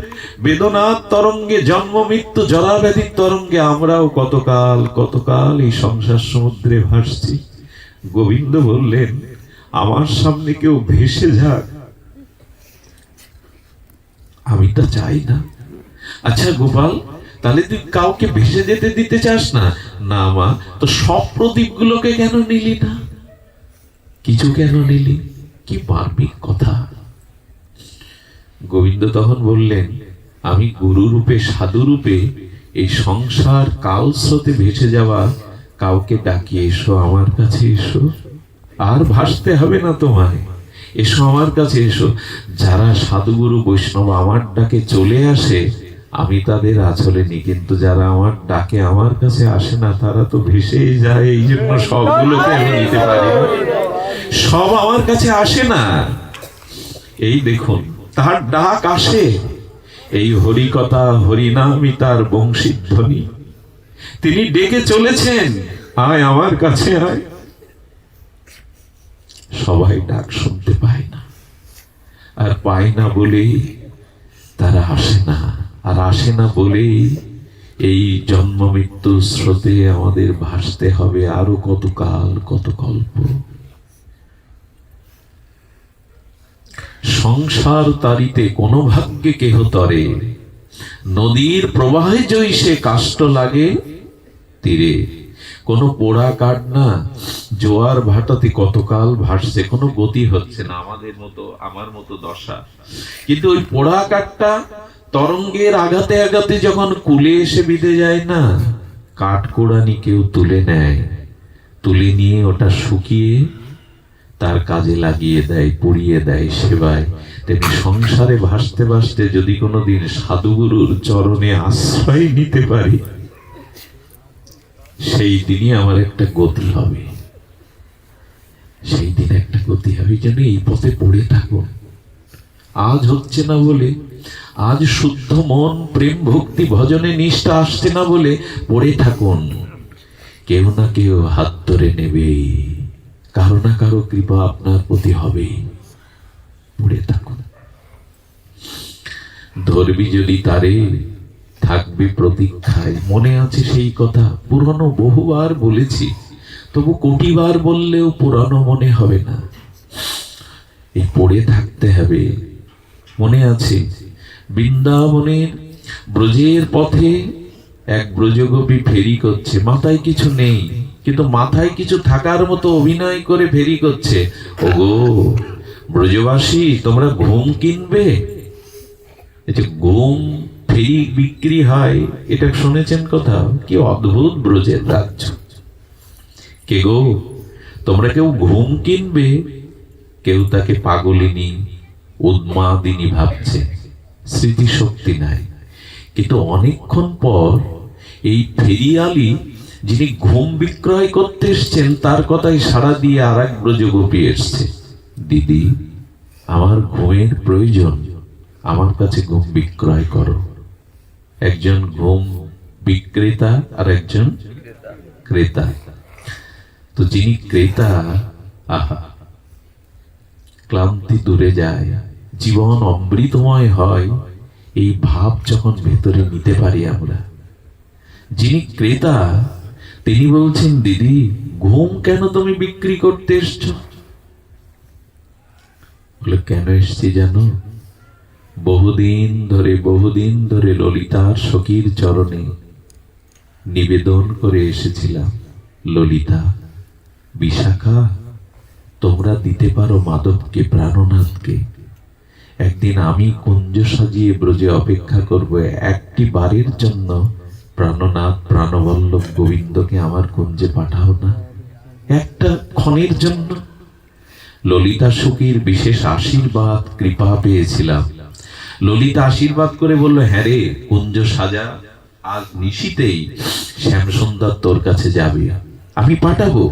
বেদনার তরঙ্গে, জন্ম মৃত্যু জরা ব্যাধির তরঙ্গে আমরাও কতকাল কতকাল এই সংসার সমুদ্রে ভাসছি। গোবিন্দ বললেন, আমার সামনে কেউ ভেসে যাক, আমি তা চাই না। আচ্ছা গোপাল, তাহলে তুই কাউকে ভেসে যেতে দিতে চাস না? না মা। তো সব প্রদীপগুলোকে কেন নিলি না? কিছু কেন নিলি? কি মার্মিক কথা। গোবিন্দ তখন বললেন, আমি গুরু রূপে, সাধু রূপে এই সংসার কাল স্রোতে ভেসে যাওয়া কাউকে ডাকিয়ে, এসো আমার কাছে, এসো, আর ভাসতে হবে না তোমায়, এসো আমার কাছে এসো। যারা সাধুগুরু বৈষ্ণব আমার ডাকে চলে আসে, আমি তাদের আঁচলে নিই, কিন্তু যারা আমার ডাকে আমার কাছে আসে না, তারা তো ভেসেই যায়। এই জন্য সবগুলোকে আমি নিতে পারি না, সব আমার কাছে আসে না। এই দেখুন, তার ডাক আসে, এই হরি কথা, হরিনামই তার বংশীধ্বনি। তিনি ডেকে চলেছেন, আয় আমার কাছে আয়। সবাই ডাক শুনতে পায় না, আর পায় না বলেই তারা আসে না, আর আসে না বলেই এই জন্ম মৃত্যু স্রোতে আমাদের ভাসতে হবে আরো কত কাল, কত কল্প। সংসার তারিতে কোন ভাগ্যে কেহ তরে, নদীর প্রবাহে জৈসে কাষ্ট লাগে তীরে। কোন পোড়া কাঠ না জোয়ার ভাটাতে কতকাল ভাসছে, কোনো গতি হচ্ছে না, আমাদের মতো, আমার মতো দশা। কিন্তু ওই পোড়া কাঠটা তরঙ্গের আঘাতে আঘাতে যখন কুলে এসে বিঁধে যায় না, কাঠ কোড়ানি কেউ তুলে নেয়, তুলে নিয়ে ওটা শুকিয়ে তার কাজে লাগিয়ে দেয়, পুড়িয়ে দেয়, সেবায়। তেমনি সংসারে ভাসতে ভাসতে যদি কোনোদিন সাধুগুরুর চরণে আশ্রয় নিতে পারি, সেই দিনই আমার একটা গতি হবে, সেই দিন একটা গতি হবে। যেন এই পথে পড়ে থাকুন। আজ হচ্ছে না বলে, আজ শুদ্ধ মন প্রেম ভক্তি ভজনে নিষ্ঠা আসছে না বলে পড়ে থাকুন। কেউ না কেউ হাত ধরে নেবে, কারো না কারো কৃপা আপনার প্রতি হবে। পড়ে থাকুন। ধরবি যদি তারে, থাকবে প্রতীক্ষায়। মনে আছে সেই কথা, পুরনো বহুবার বলেছি, তবু কোটিবার বললেও পুরানো মনে হবে না। এই পড়ে থাকতে হবে। মনে আছে বৃন্দাবনের ব্রজের পথে এক ব্রজগোপী ফেরি করছে, মাথায় কিছু নেই, কিন্তু মাথায় কিছু থাকার মতো অভিনয় করে ফেরি করছে। ওগো ব্রজবাসী, তোমরা ঘুম কিনবে? ঘুম ফেরি বিক্রি হয়, এটা শুনেছেন কথা? কি অদ্ভুত ব্রজের রাজ্য। কে গো, তোমরা কেউ ঘুম কিনবে? কেউ তাকে পাগলিনী উন্মাদিনী ভাবছে, স্মৃতিশক্তি নাই। কিন্তু অনেকক্ষণ পর এই ফেরিয়ালি যিনি ঘুম বিক্রয় করতে এসছেন, তার কথাই সাড়া দিয়ে আর এক ব্রজগোপী এসছে। দিদি, আমার ঘুমের প্রয়োজন, আমার কাছে ঘুম বিক্রয় করো। একজন ঘুম বিক্রেতা আর একজন ক্রেতা। তো যিনি ক্রেতা, আহা, ক্লান্তি দূরে যায়, জীবন অমৃতময় হয়, এই ভাব যখন ভেতরে নিতে পারি আমরা। যিনি ক্রেতা, তিনি বলছেন, দিদি ঘুম কেন তুমি বিক্রি করতে এসছো? বলে, কেন এসছি জানো? বহুদিন ধরে ললিতার সখীর চরণে নিবেদন করে এসেছিলাম, ললিতা, বিশাখা, তোমরা দিতে পারো মাধবকে, প্রাণনাথকে। একদিন আমি কুঞ্জ সাজিয়ে ব্রজে অপেক্ষা করব, একটি বারের জন্য প্রাণনাথ প্রাণবল্লভ গোবিন্দকে আমার কুঞ্জে পাঠাও না, একটা ক্ষণের জন্য। ললিতা সখীর বিশেষ আশীর্বাদ কৃপা পেয়েছিলাম। ললিতা আশীর্বাদ করে বলল, হ্যাঁ রে, কুঞ্জ সাজা, আজ নিশীতেই শ্যামসুন্দর তোর কাছে যাবে, আমি পাঠাবো।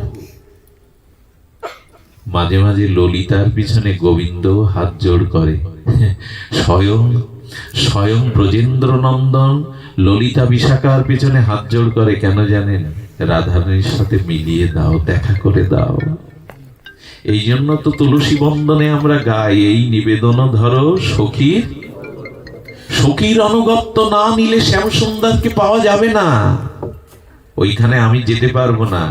মাঝে মাঝে ললিতার পিছনে গোবিন্দ হাত জোড় করে। স্বয়ং ব্রজেন্দ্র নন্দন ললিতা বিশাখার পিছনে হাত জোড় করে। কেন জানেন? রাধারানীর সাথে মিলিয়ে দাও, দেখা করে দাও। এই জন্য তো তুলসী বন্দনে আমরা গাই, এই নিবেদন ধরো সখীর, সখীর অনুগত্য না নিলে শ্যামসুন্দরকে পাওয়া যাবে না। ওইখানে আমি যেতে পারবো না।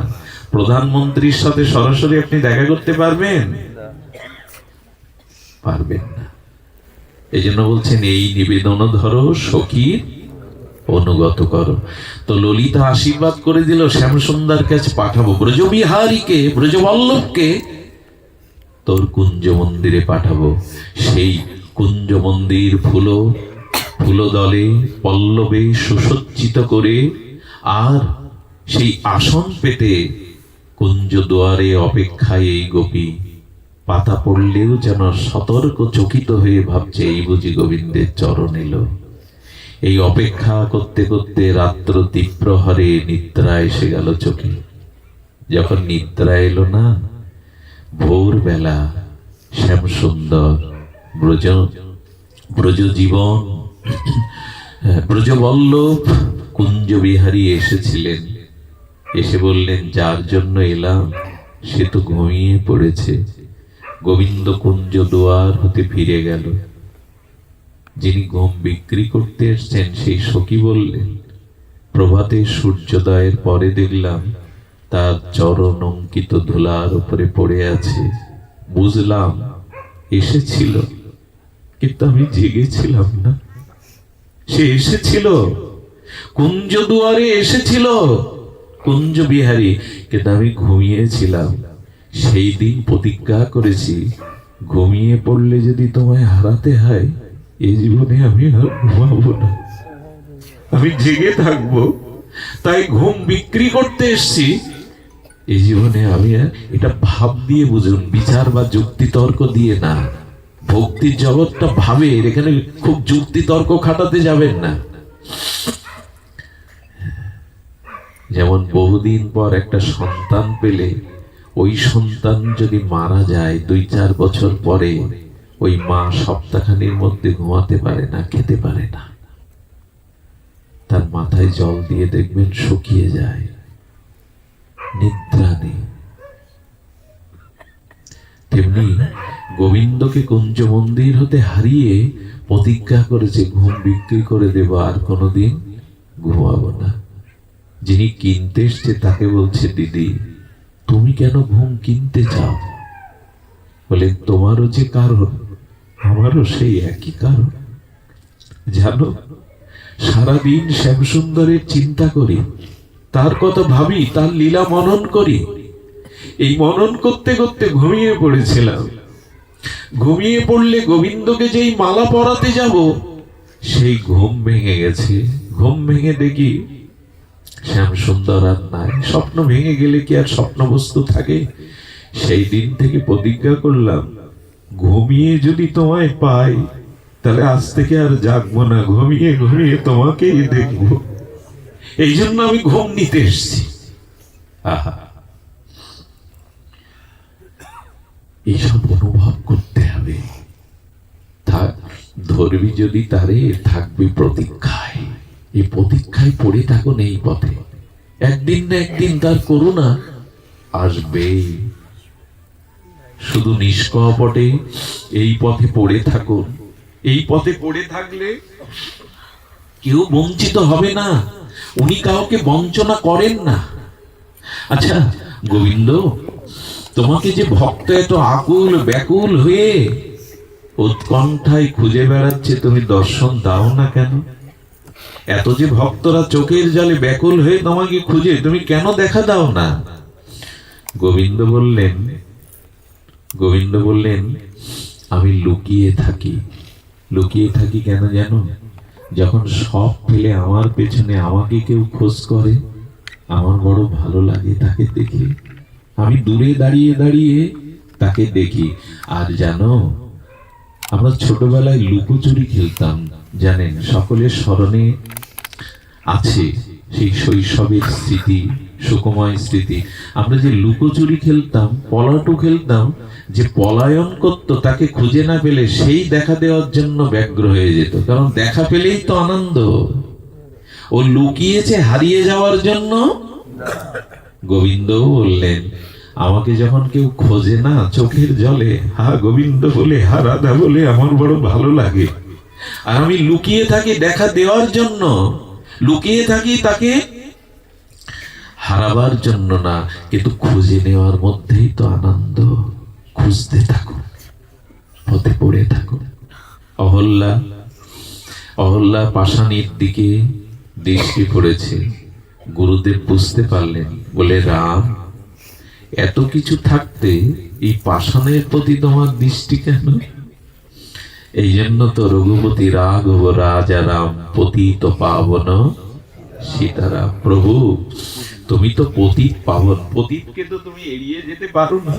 প্রধানমন্ত্রীর সাথে সরাসরি আপনি দেখা করতে পারবেন? পারবেন না। এই জন্য বলছেন, এই নিবেদন ধরো সখীর অনুগত করো। তো ললিতা আশীর্বাদ করে দিল, শ্যামসুন্দর কাছে পাঠাবো, ব্রজবিহারীকে, ব্রজবল্লভকে তোর কুঞ্জ মন্দিরে পাঠাবো। সেই কুঞ্জ মন্দির ফুলদলে পল্লবে সুসজ্জিত করে, আর সেই আসন পেতে কুঞ্জ দুয়ারে অপেক্ষায় এই গোপী। পাতা পড়লেও যেন সতর্ক চকিত হয়ে ভাবছে, এই বুঝি গোবিন্দের চরণ এলো। এই অপেক্ষা করতে করতে রাত্র তীব্রহরে নিদ্রা এসে গেল চোখে। যখন নিদ্রা এলো না, ভোরবেলা শ্যামসুন্দর ব্রজ জীবন ব্রজবল্লভ কুঞ্জ বিহারী এসেছিলেন। এসে বললেন, যার জন্য এলাম সে তো ঘুমিয়ে পড়েছে। গোবিন্দ কুঞ্জ দুয়ার হতে ফিরে গেল। যিনি ঘুম বিক্রি করতে এসছেন সেই সখী বললেন, প্রভাতে সূর্যোদয়ের পরে দেখলাম তার চরণ অঙ্কিত ধুলার উপরে পড়ে আছে। বুঝলাম এসেছিল, কিন্তু আমি জেগেছিলাম না। সে এসেছিল, কুঞ্জ দুয়ারে এসেছিল, কুঞ্জ বিহারী, কিন্তু আমি ঘুমিয়েছিলাম। সেই দিন প্রতিজ্ঞা করেছি, ঘুমিয়ে পড়লে যদি তোমায় হারাতে হয়, এই জীবনে আমি আর ঘুমাবো না, আমি জেগে থাকবো। তাই ঘুম বিক্রি করতে এসছি এই জীবনে আমি আর। এটা ভাব দিয়ে বুঝুন, বিচার বা যুক্তি তর্ক দিয়ে না। ভক্তির জগৎটা ভাবের, এখানে খুব যুক্তি তর্ক খাটাতে যাবেন না। যেমন বহুদিন পর একটা সন্তান পেলে ওই সন্তান যদি মারা যায় 2-4 বছর পরে, ওই মা সপ্তাহখানির মধ্যে ঘুমাতে পারে না, খেতে পারে না, তার মাথায় জল দিয়ে দেখবেন শুকিয়ে যায়, নিদ্রা নেই। তেমনি গোবিন্দকে কুঞ্জ মন্দির হতে হারিয়ে প্রতিজ্ঞা করেছে, ঘুম বিক্রি করে দেব, আর কোনোদিন ঘুমাবো না। যিনি কিনতে এসছে তাকে বলছে, দিদি তুমি কেন ঘুম কিনতে চাও? বলে, তোমারও যে কারণ আমারও সেই একই কারণ। জানো, সারাদিন শ্যামসুন্দরের চিন্তা করি, তার কথা ভাবি, তার লীলা মনন করি। এই মনন করতে করতে ঘুমিয়ে পড়েছিলাম। ঘুমিয়ে পড়লে গোবিন্দকে যেই মালা পরাতে যাব, সেই ঘুম ভেঙে গেছে। ঘুম ভেঙে দেখি শ্যামসুন্দর আর নাই। স্বপ্ন ভেঙে গেলে কি আর স্বপ্ন বস্তু থাকে? সেই দিন থেকে প্রতিজ্ঞা করলাম, ঘুমিয়ে যদি তোমায় পাই, তাহলে আজ থেকে আর জাগবো না, ঘুমিয়ে ঘুমিয়ে তোমাকেই দেখবো। এই জন্য আমি ঘুম নিতে এসছি। আহা, এইসব অনুভব করতে হবে। ধরবি যদি তারে, থাকবি প্রতীক্ষায়। এই প্রতীক্ষায় পড়ে থাকুন এই পথে, একদিন না একদিন তার করুণা আসবে। শুধু নিষ্কপটে এই পথে পড়ে থাকুন। এই পথে পড়ে থাকলে কেউ বঞ্চিত হবে না, উনি কাউকে বঞ্চনা করেন না। আচ্ছা গোবিন্দ, তোমাকে যে ভক্ত এত আকুল ব্যাকুল হয়ে উৎকণ্ঠায় খুঁজে বেড়াচ্ছে, তুমি দর্শন দাও না কেন? এত যে ভক্তরা চোখের জলে ব্যাকুল হয়ে তোমাকে খুঁজে, তুমি কেন দেখা দাও না? গোবিন্দ বললেন, আমি লুকিয়ে থাকি। লুকিয়ে থাকি কেন জানো? যখন সব ফেলে আমার পেছনে আমাকে কেউ খোঁজ করে, আমার বড় ভালো লাগে তাকে দেখে। আমি দূরে দাঁড়িয়ে দাঁড়িয়ে তাকে দেখি। আর জানো, আমরা ছোটবেলায় লুকোচুরি খেলতাম, জানেন, সকলের স্মরণে আছে সেই শৈশবের স্মৃতি, সুখময় স্মৃতি। আমরা যে লুকোচুরি খেলতাম, পলাটু খেলতাম, যে পলায়ন করতো তাকে খুঁজে না পেলে সেই দেখা দেওয়ার জন্য ব্যগ্র হয়ে যেত, কারণ দেখা পেলেই তো আনন্দ। ও লুকিয়েছে হারিয়ে যাওয়ার জন্য। গোবিন্দ বললেন, আমাকে যখন কেউ খোঁজে না চোখের জলে, হা গোবিন্দ বলে, হা রাধা বলে, আমার বড় ভালো লাগে। আর আমি লুকিয়ে থাকি দেখা দেওয়ার জন্য, লুকিয়ে থাকি তাকে হারাবার জন্য না, কিন্তু খুঁজে নেওয়ার মধ্যেই তো আনন্দ। খুঁজতে থাকুন, পথে পড়ে থাকুন। অহল্যা পাষাণীর দিকে দৃষ্টি পড়েছে। গুরুদেব বুঝতে পারলেন, বলে, রাম, এত কিছু থাকতে এই পাষাণের প্রতি তোমার দৃষ্টি কেন? এই জন্য তো রঘুপতি রাঘব রাজা রাম পতিত পাবন সীতারাম। প্রভু, তুমি তো পতিত পাবন, পতিতকে তো তুমি এড়িয়ে যেতে পারো না।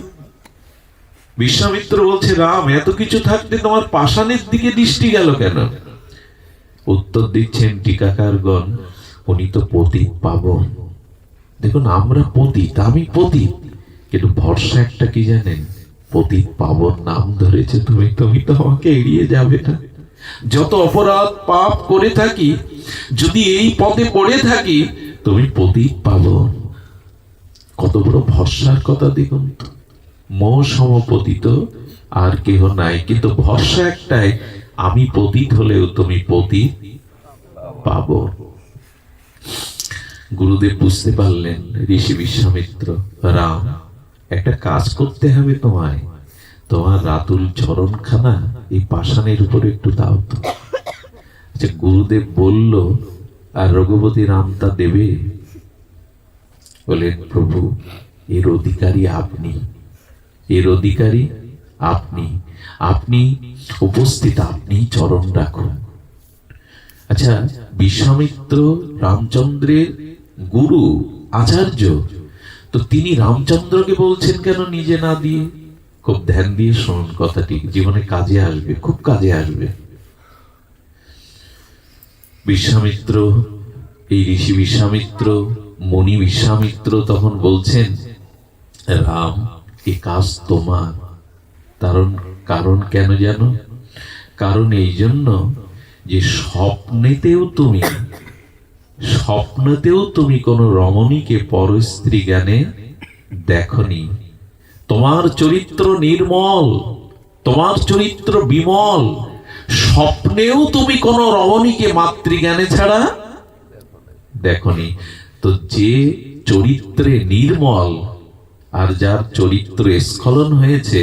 বিশ্বামিত্র বলছে, রাম, এত কিছু থাকতে তোমার পাষাণের দিকে দৃষ্টি গেল কেন? উত্তর দিচ্ছেন টিকাকারগণ, উনি তো পতিত পাবন। দেখুন, আমরা পতিত, আমি পতিত, কিন্তু ভরসা একটা কি জানেন? পতিত পাবন নাম ধরেছে তুমি, তুমি তো আমাকে এড়িয়ে যাবে না। যত অপরাধ পাপ করে থাকি, যদি এই পথে পড়ে থাকি, তুমি পতিত পাবন। কত বড় ভরসার কথা দেখুন তো। মোহ সমপতিত আর কেহ নাই, কিন্তু ভরসা একটাই, আমি পতিত হলেও তুমি পতিত পাবন। গুরুদেব বুঝতে পারলেন ঋষি বিশ্বামিত্র, রাম, একটা কাজ করতে হবে তোমায়, তোমার রাতুল চরণখানা এই পাষাণের উপরে একটু দাও তো। আচ্ছা, গুরুদেব বলল, আর রঘুপতি রাম তা দেবে? বলেন, প্রভু, এর অধিকারী আপনি, এর অধিকারী আপনি, আপনি উপস্থিত, আপনি চরণ রাখুন। আচ্ছা, বিশ্বামিত্র রামচন্দ্রের গুরু, আচার্য, তো তিনি রামচন্দ্রকে বলছেন কেন নিজে না দিয়ে? খুব ধ্যান দিয়ে শুনুন কথাটি, জীবনে কাজে আসবে, খুব কাজে আসবে। বিশ্বামিত্র, এই ঋষি বিশ্বামিত্র, মুনি বিশ্বামিত্র তখন বলছেন, রাম, এ কাজ তোমার। কারণ কারণ কেন জানো? কারণ এই জন্য যে স্বপ্নেতেও তুমি কোন রমণীকে পরস্ত্রী জ্ঞানে দেখনি। তোমার চরিত্র নির্মল, তোমার চরিত্র বিমল, স্বপ্নেও তুমি কোন রমণীকে মাতৃজ্ঞানে ছাড়া দেখনি। তো যে চরিত্রে নির্মল আর যার চরিত্র স্খলন হয়েছে,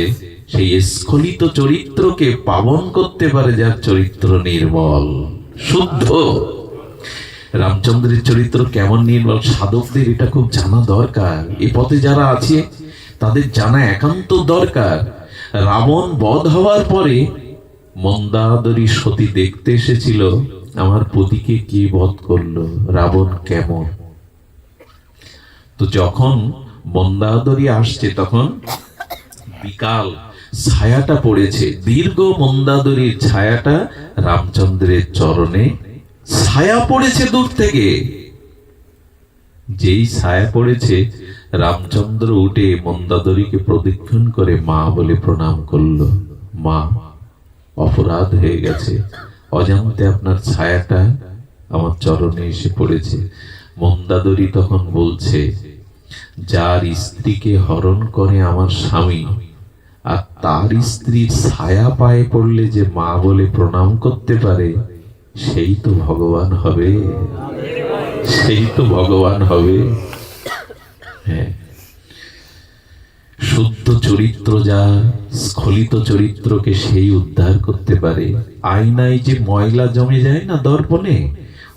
সেই স্খলিত চরিত্রকে পাবন করতে পারে যার চরিত্র নির্মল, শুদ্ধ। রামচন্দ্রের চরিত্র কেমন নির্মল, সাধকদের এটা খুব জানা দরকার। এ পথে যারা আছে তাদের জানা একান্ত দরকার। রাবণ বধ হওয়ার পরে মন্দাদরী সতী দেখতে এসেছিল, আমার পতিকে কে বধ করলো, রাবণ কেমন। তো যখন মন্দাদরী আসছে, তখন বিকাল, ছায়াটা পড়েছে, দীর্ঘ মন্দাদরীর ছায়াটা রামচন্দ্রের চরণে ছায়া পড়েছে দূর থেকে। যেই ছায়া পড়েছে, রামচন্দ্র উঠে মন্দাদরীকে প্রদক্ষিণ করে মা বলে প্রণাম করলো। মা, অপরাধ হয়ে গেছে, অজান্তে আপনার ছায়াটা আমার চরণে এসে পড়েছে। মন্দাদরী তখন বলছে, যার স্ত্রীকে হরণ করে আমার স্বামী, আর তার স্ত্রীর ছায়া পায়ে পড়লে যে মা বলে প্রণাম করতে পারে, সেই তো ভগবান হবে, সেই তো ভগবান হবে। হ্যাঁ, শুদ্ধ চরিত্র যা, স্খলিত চরিত্রকে সেই উদ্ধার করতে পারে। আয়নায় যে ময়লা জমে যায় না দর্পণে,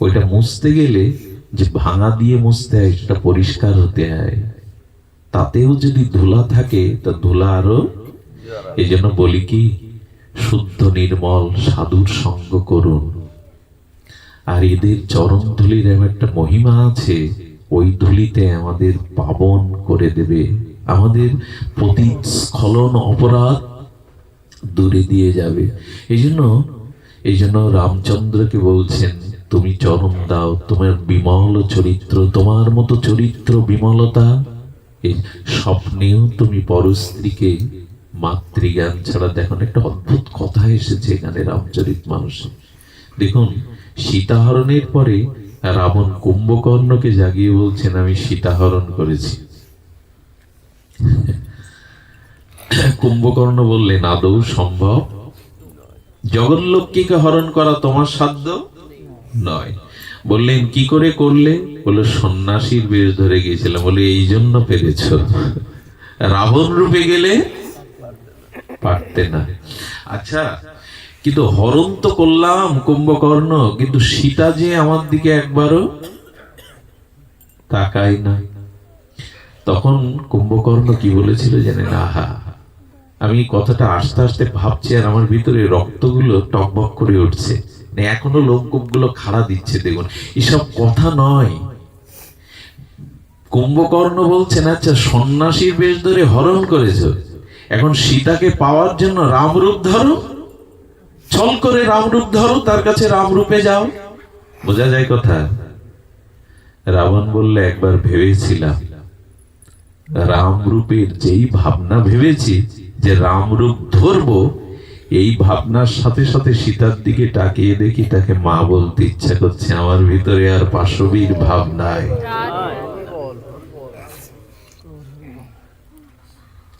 ওইটা মুছতে গেলে যে ভাঙা দিয়ে মুছতে হয়, সেটা পরিষ্কার হতে হয়। তাতেও যদি ধুলা থাকে, তা ধুলা আরো। এই জন্য বলি কি, শুদ্ধ নির্মল সাধুর সঙ্গ করুন। আর এদের চরণ ধুলির এমন একটা মহিমা আছে, ওই ধুলিতে আমাদের পাবন করে দেবে, আমাদের প্রতিস্খলন অপরাধ দূরে দিয়ে যাবে। এই জন্য রামচন্দ্রকে বলছেন, তুমি চরণ দাও, তোমার বিমল চরিত্র, তোমার মতো চরিত্র বিমলতা, এই স্বপ্নেও তুমি পরস্ত্রীকে মাতৃজ্ঞান ছাড়া দেখো না। একটা অদ্ভুত কথা এসেছে এখানে রামচরিত মানসে। দেখুন, সীতাহরণের পরে রাবণ কুম্ভকর্ণকে জাগিয়ে বলছেন, আমি সীতাহরণ করেছি। কুম্ভকর্ণ বললেন, আদৌ সম্ভব? জগন্লক্ষ্মীকে হরণ করা তোমার সাধ্য নয়। বললেন, কি করে করলে? বলে, সন্ন্যাসীর বেশ ধরে গিয়েছিলাম। বলে, এই জন্য পেরেছ, রাবণ রূপে গেলে পারতে না। আচ্ছা, কিন্তু হরণ তো করলাম কুম্ভকর্ণ, কিন্তু সীতা যে আমার দিকে একবারও তাকাই না। তখন কুম্ভকর্ণ কি বলেছিল জানেন? আহা, আমি কথাটা আস্তে আস্তে ভাবছি, আর আমার ভিতরে রক্তগুলো টকবক করে উঠছে, এখনো লোমকূপগুলো খাড়া দিচ্ছে। দেখুন, এসব কথা নয়। কুম্ভকর্ণ বলছেন, আচ্ছা, সন্ন্যাসীর বেশ ধরে হরণ করেছ, এখন সীতাকে পাওয়ার জন্য রামরূপ ধরো, ছল করে রামরূপ ধরো, তার কাছে রামরূপে যাও। বোঝা যায় কথা? রাবণ বললে, একবার ভেবেছিলাম, রামরূপের যেই ভাবনা ভেবেছি যে রামরূপ ধরবো, এই ভাবনার সাথে সাথে সীতার দিকে তাকিয়ে দেখি তাকে মা বলতে ইচ্ছা করছে। আমার ভিতরে আর পাশবিক ভাব নাই।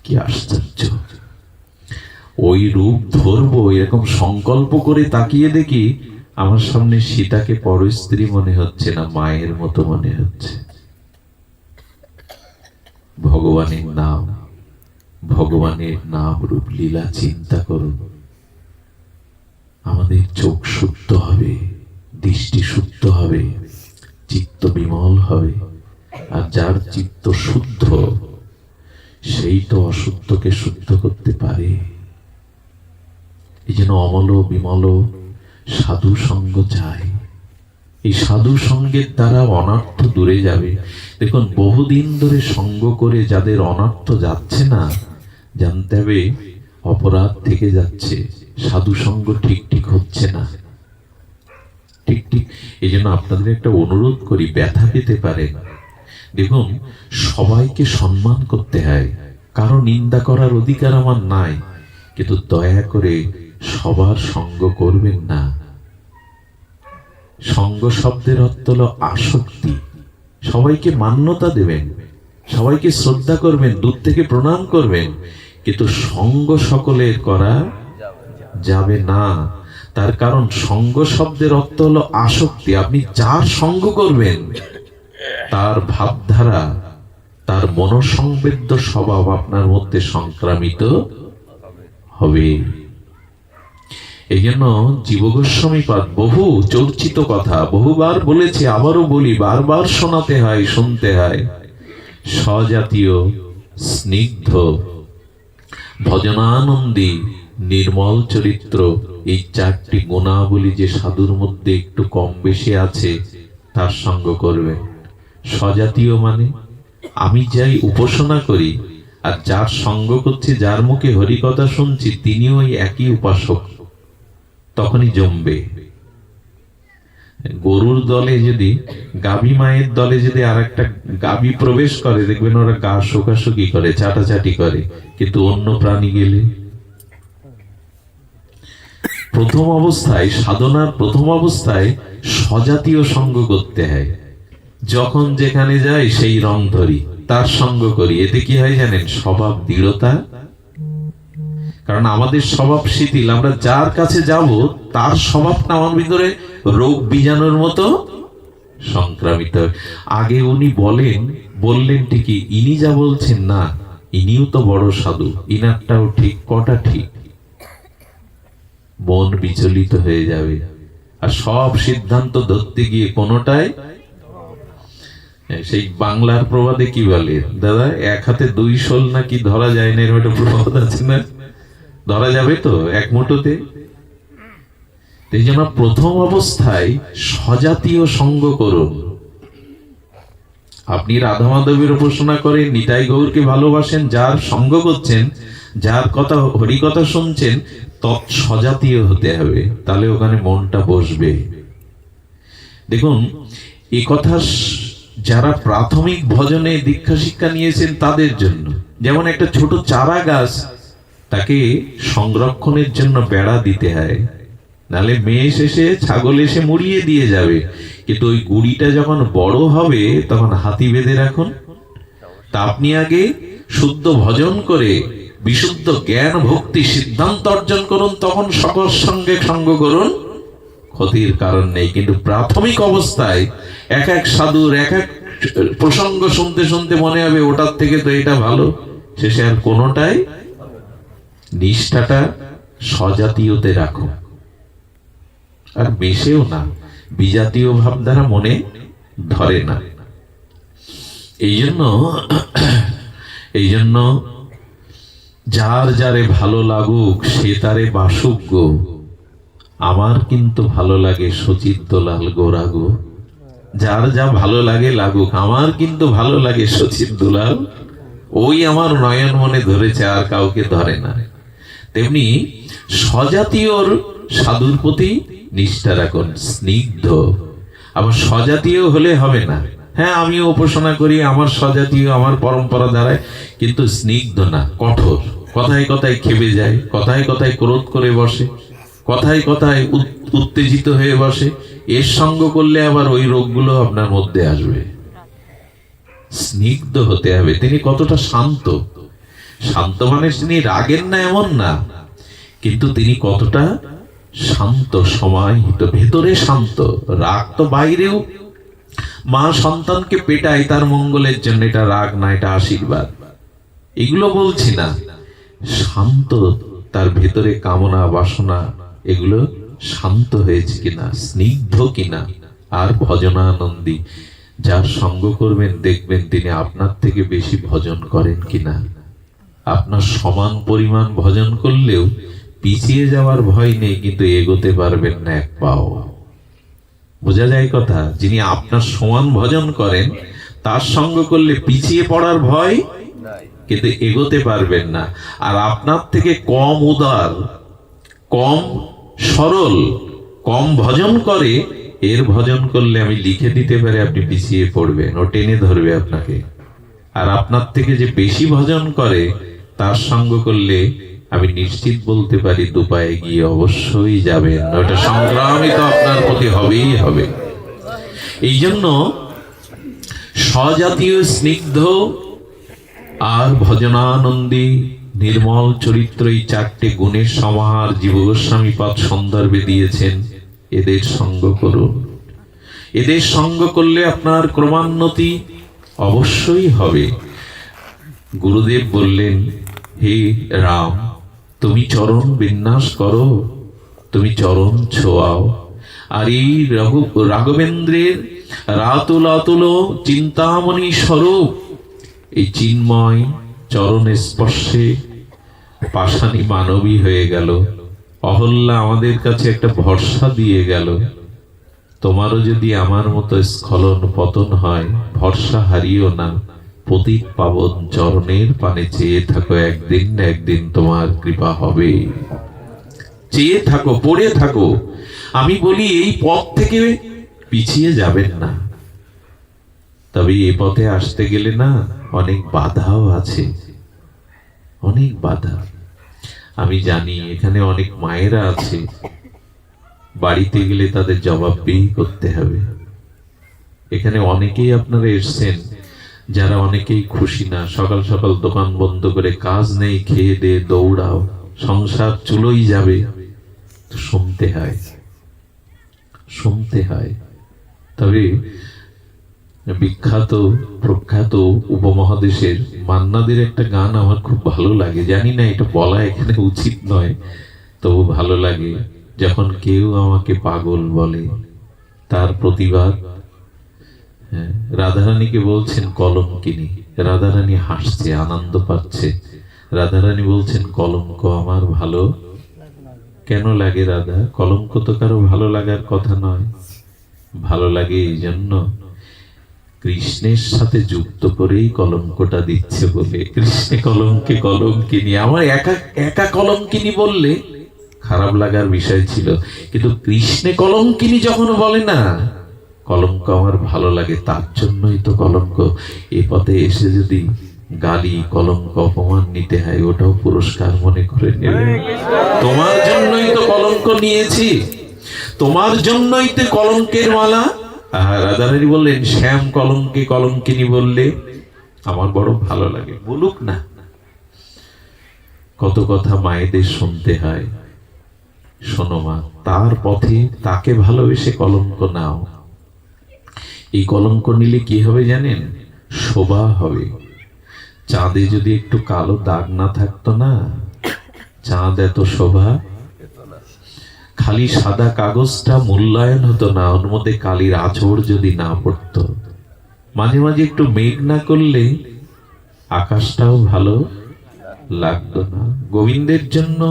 কি আশ্চর্য! ওই রূপ ধরবো এরকম সংকল্প করে তাকিয়ে দেখি আমার সামনে সীতাকে পর স্ত্রী মনে হচ্ছে না, মায়ের মতো মনে হচ্ছে। ভগবানের নাম, ভগবানের নাম রূপ লীলা চিন্তা করুন। আমাদের চোখ শুদ্ধ হবে, দৃষ্টি শুদ্ধ হবে, চিত্ত বিমল হবে। আর যার চিত্ত শুদ্ধ, সেই তো অশুদ্ধকে শুদ্ধ করতে পারে। এই জন্য অমল বিমল সাধু সঙ্গ চাই। এই সাধু সঙ্গের দ্বারা অনর্থ দূরে যাবে। দেখুন, বহুদিন ধরে সঙ্গ করে যাদের অনর্থ যাচ্ছে না, জানতে হবে অপরাধ থেকে যাচ্ছে, সাধু সঙ্গ ঠিক ঠিক হচ্ছে না। ঠিক ঠিক এই জন্য আপনাদের একটা অনুরোধ করি, ব্যথা পেতে পারেন। দেখুন, সবাইকে সম্মান করতে হয়, কারো নিন্দা করার অধিকার আমার নাই, কিন্তু দয়া করে সবার সঙ্গ করবেন না। সঙ্গ শব্দের অর্থ হলো আসক্তি। সবাইকে মান্যতা দেবেন, সবাইকে শ্রদ্ধা করবেন, দূর থেকে প্রণাম করবেন, কিন্তু সঙ্গ সকলের করা যাবে না। তার কারণ সঙ্গ শব্দের অর্থ হলো আসক্তি। আপনি যার সঙ্গ করবেন তার ভাবধারা, তার মনোসংবেদ্য স্বভাব আপনার মধ্যে সংক্রামিত হবে। এই জন্য জীবগোস্বামীপাদ বহু চর্চিত কথা বহুবার বলেছে, আবারও বলি, বারবার শোনাতে হয়, শুনতে হয়। স্বজাতীয়, স্নিগ্ধ, ভজনানন্দী, নির্মল চরিত্র, এই চারটি গুণাবলী যে সাধুর মধ্যে একটু কম বেশি আছে, তার সঙ্গ করবে। স্বজাতীয় মানে আমি যাই উপাসনা করি, আর যার সঙ্গ করছি, যার মুখে হরিকথা শুনছি, তিনিও ওই একই উপাসক, তখনই জমবে। গরুর দলে যদি, গাভী মায়ের দলে যদি আর একটা গাভী প্রবেশ করে, দেখবেন ওরা গা শোকাশুকি করে, চাটাচাটি করে, কিন্তু অন্য প্রাণী গেলে, প্রথম অবস্থায়, সাধনার প্রথম অবস্থায় স্বজাতীয় সঙ্গ করতে হয়। যখন যেখানে যাই সেই রং ধরি, তার সঙ্গ করি। এতে কি হয় জানেন? স্বভাব দৃঢ়তা। কারণ আমাদের স্বভাব শিথিল, আমরা যার কাছে যাব তার স্বভাবটা আমার ভিতরে রোগ বীজাণুর মতো সংক্রামিত। আগে উনি বললেন ঠিকই, ইনি যা বলছেন না, ইনিও তো বড় সাধু, ইনারটাও ঠিক, কটা ঠিক, মন বিচলিত হয়ে যাবে। আর সব সিদ্ধান্ত ধরতে গিয়ে কোনোটাই, সেই বাংলার প্রবাদে কি বলে দাদা, এক হাতে দুই শোল নাকি ধরা যায় না, এরকম একটা প্রবাদ আছে না? ধরা যাবে তো এক মুঠোতে? এই জন্য প্রথম অবস্থায় স্বজাতীয় সঙ্গ করুন। আপনি রাধা মাধবের উপাসনা করেন, নিতাই গৌরকে ভালোবাসেন, যার সঙ্গ করছেন, যার কথা হরিকথা শুনছেন, তৎ স্বজাতীয় হতে হবে, তাহলে ওখানে মনটা বসবে। দেখুন, এই কথা যারা প্রাথমিক ভজনে দীক্ষা শিক্ষা নিয়েছেন তাদের জন্য। যেমন একটা ছোট চারা গাছ, তাকে সংরক্ষণের জন্য বেড়া দিতে হয়, নালে মেষ এসে, ছাগল এসে মুড়িয়ে দিয়ে যাবে। কিন্তু ওই গুড়িটা যখন বড় হবে তখন হাতি বেঁধে রাখুন। তা আপনি আগে শুদ্ধ ভজন করে বিশুদ্ধ জ্ঞান ভক্তি সিদ্ধান্ত অর্জন করুন, তখন সকল সঙ্গে সঙ্গ করুন, ক্ষতির কারণ নেই। কিন্তু প্রাথমিক অবস্থায় এক এক সাধুর এক এক প্রসঙ্গ শুনতে শুনতে মনে হবে ওটার থেকে তো এটা ভালো, শেষে আর কোনোটাই। নিষ্ঠাটা স্বজাতীয়তে রাখো, আর মেশেও না, বিজাতীয় ভাব দ্বারা মনে ধরে না। এই জন্য যার যারে ভালো লাগুক সে তারে বাসুক গো, আমার কিন্তু ভালো লাগে সচিত্তলাল গোরা গো। যার যা ভালো লাগে লাগুক, আমার কিন্তু ভালো লাগে সচিত্তলাল, ওই আমার নয়ন মনে ধরেছে, আর কাউকে ধরে না। তেমনি স্বজাতীয়র সাধুর প্রতি নিষ্ঠা রাখুন, স্নিগ্ধ। আবার স্বজাতীয় হলে হবে না, হ্যাঁ আমিও উপাসনা করি, আমার স্বজাতীয়, আমার পরম্পরা দ্বারায়, কিন্তু স্নিগ্ধ না, কঠোর। কথায় কথায় খেপে যায়, কথায় কথায় ক্রোধ করে বসে, কথায় কথায় উত্তেজিত হয়ে বসে। এর সঙ্গ করলে আবার ওই রোগগুলো আপনার মধ্যে আসবে। স্নিগ্ধ হতে হবে। তিনি কতটা শান্ত, শান্ত মানে তিনি রাগেন না এমন না, কিন্তু তিনি কতটা শান্ত সমাহিত, ভেতরে শান্ত। রাগ তো বাইরেও, মা সন্তানকে পেটায় তার মঙ্গলের জন্য, এটা রাগ না, এটা আশীর্বাদ। এগুলো বলছি না। শান্ত, তার ভেতরে কামনা বাসনা এগুলো শান্ত হয়েছে কিনা, স্নিগ্ধ কিনা, আর ভজনানন্দী। যার সঙ্গ করবেন দেখবেন তিনি আপনার থেকে বেশি ভজন করেন কিনা। আপনার সমান পরিমাণ ভজন করলেও পিছিয়ে যাওয়ার ভয় নেই, কিন্তু এগোতে পারবেন না এক পাও। বোঝা যায় কথা? যিনি আপনার সমান ভজন করেন তার সঙ্গ করলে পিছিয়ে পড়ার ভয়, কিন্তু এগোতে পারবেন না। আর আপনার থেকে কম উদার, কম সরল, কম ভজন করে, এর ভজন করলে আমি লিখে দিতে পারি আপনি পিছিয়ে পড়বেন, ও টেনে ধরবে আপনাকে। আর আপনার থেকে যে বেশি ভজন করে তার সঙ্গ করলে আমি নিশ্চিত বলতে পারি দুপায়ে গিয়ে অবশ্যই যাবেন, ওটা সংগ্রামই তো আপনার প্রতি হবেই হবে। এই জন্য স্বজাতীয়, স্নিগ্ধ আর ভজনানন্দী নির্মল চরিত্র, এই চারটে গুণের সমাহার জীব গোস্বামী পাদ সন্দর্ভে দিয়েছেন। এদের সঙ্গ করুন। এদের সঙ্গ করলে আপনার ক্রমান্নতি অবশ্যই হবে। গুরুদেব বললেন, হে রাম, তুমি চরণ বিন্যাস করো, তুমি চরণ ছোঁয়াও। আর এই রাঘবেন্দ্রের রাতুল অতুল চিন্তামণি স্বরূপ এই চিন্ময় চরণে স্পর্শে পাষাণী মানবী হয়ে গেল। অহল্যা আমাদের কাছে একটা ভরসা দিয়ে গেল, তোমারও যদি আমার মতো স্খলন পতন হয়, ভরসা হারিও না, পতিত পাবন চরণের পানে চেয়ে থাকো, একদিন না একদিন তোমার কৃপা হবে। চেয়ে থাকো, পড়ে থাকো। আমি বলি এই পথ থেকে পিছিয়ে যাবেন না। তবে এই পথে আসতে গেলে না অনেক বাধাও আছে, অনেক বাধা। আমি জানি এখানে অনেক মায়েরা আছে, বাড়িতে গেলে তাদের জবাবদিহি করতে হবে। এখানে অনেকেই আপনারা এসছেন যারা অনেকেই খুশি না। সকাল সকাল দোকান বন্ধ করে, কাজ নেই, খেয়ে দিয়ে দৌড়াও, সংসার চুলোই যাবে। শুনতে হয়, শুনতে হয়। তবে বিখ্যাত প্রখ্যাত উপমহাদেশের মান্নাদের একটা গান আমার খুব ভালো লাগে। জানি না এটা বলা এখানে উচিত নয়, তবু ভালো লাগে। যখন কেউ আমাকে পাগল বলে, তার প্রতিবাদ। রাধারানীকে বলছেন কলঙ্কিনী, রাধারানী হাসছে, আনন্দ পাচ্ছে। রাধারানী বলছেন, কলঙ্ক আমার ভালো কেন লাগে রাধা? কলঙ্ক তো কারো ভালো লাগার কথা নয়। ভালো লাগে এই জন্য কৃষ্ণের সাথে যুক্ত করেই কলঙ্কটা দিচ্ছে বলে। কৃষ্ণে কলঙ্কে কলঙ্কিনী, আমার একা একা কলঙ্কিনী বললে খারাপ লাগার বিষয় ছিল, কিন্তু কৃষ্ণে কলঙ্কিনী যখন বলে না, কলঙ্ক আমার ভালো লাগে, তার জন্যই তো কলঙ্ক। এ পথে এসে যদি গালি, কলঙ্ক, অপমান নিতে হয়, ওটাও পুরস্কার মনে করে নেবে। তোমার জন্যই তো কলঙ্ক নিয়েছি, তোমার জন্যই তো কলঙ্কের মালা। রাধারানী বললেন, শ্যাম কলঙ্কে কলঙ্কিনী বললে আমার বড় ভালো লাগে, বলুক না। কত কথা মায়েদের শুনতে হয়। শোনো মা, তার পথে তাকে ভালোবেসে কলঙ্ক নাও। এই কলঙ্ক নিলে কি হবে জানেন? শোভা হবে। চাঁদে যদি একটু কালো দাগ না থাকতো না, চাঁদ এত শোভা। খালি সাদা কাগজটা মূল্যায়ন হতো না, ওর মধ্যে কালির আঁচড় যদি না পড়তো। মাঝে মাঝে একটু মেঘ না করলে আকাশটাও ভালো লাগতো না। গোবিন্দের জন্য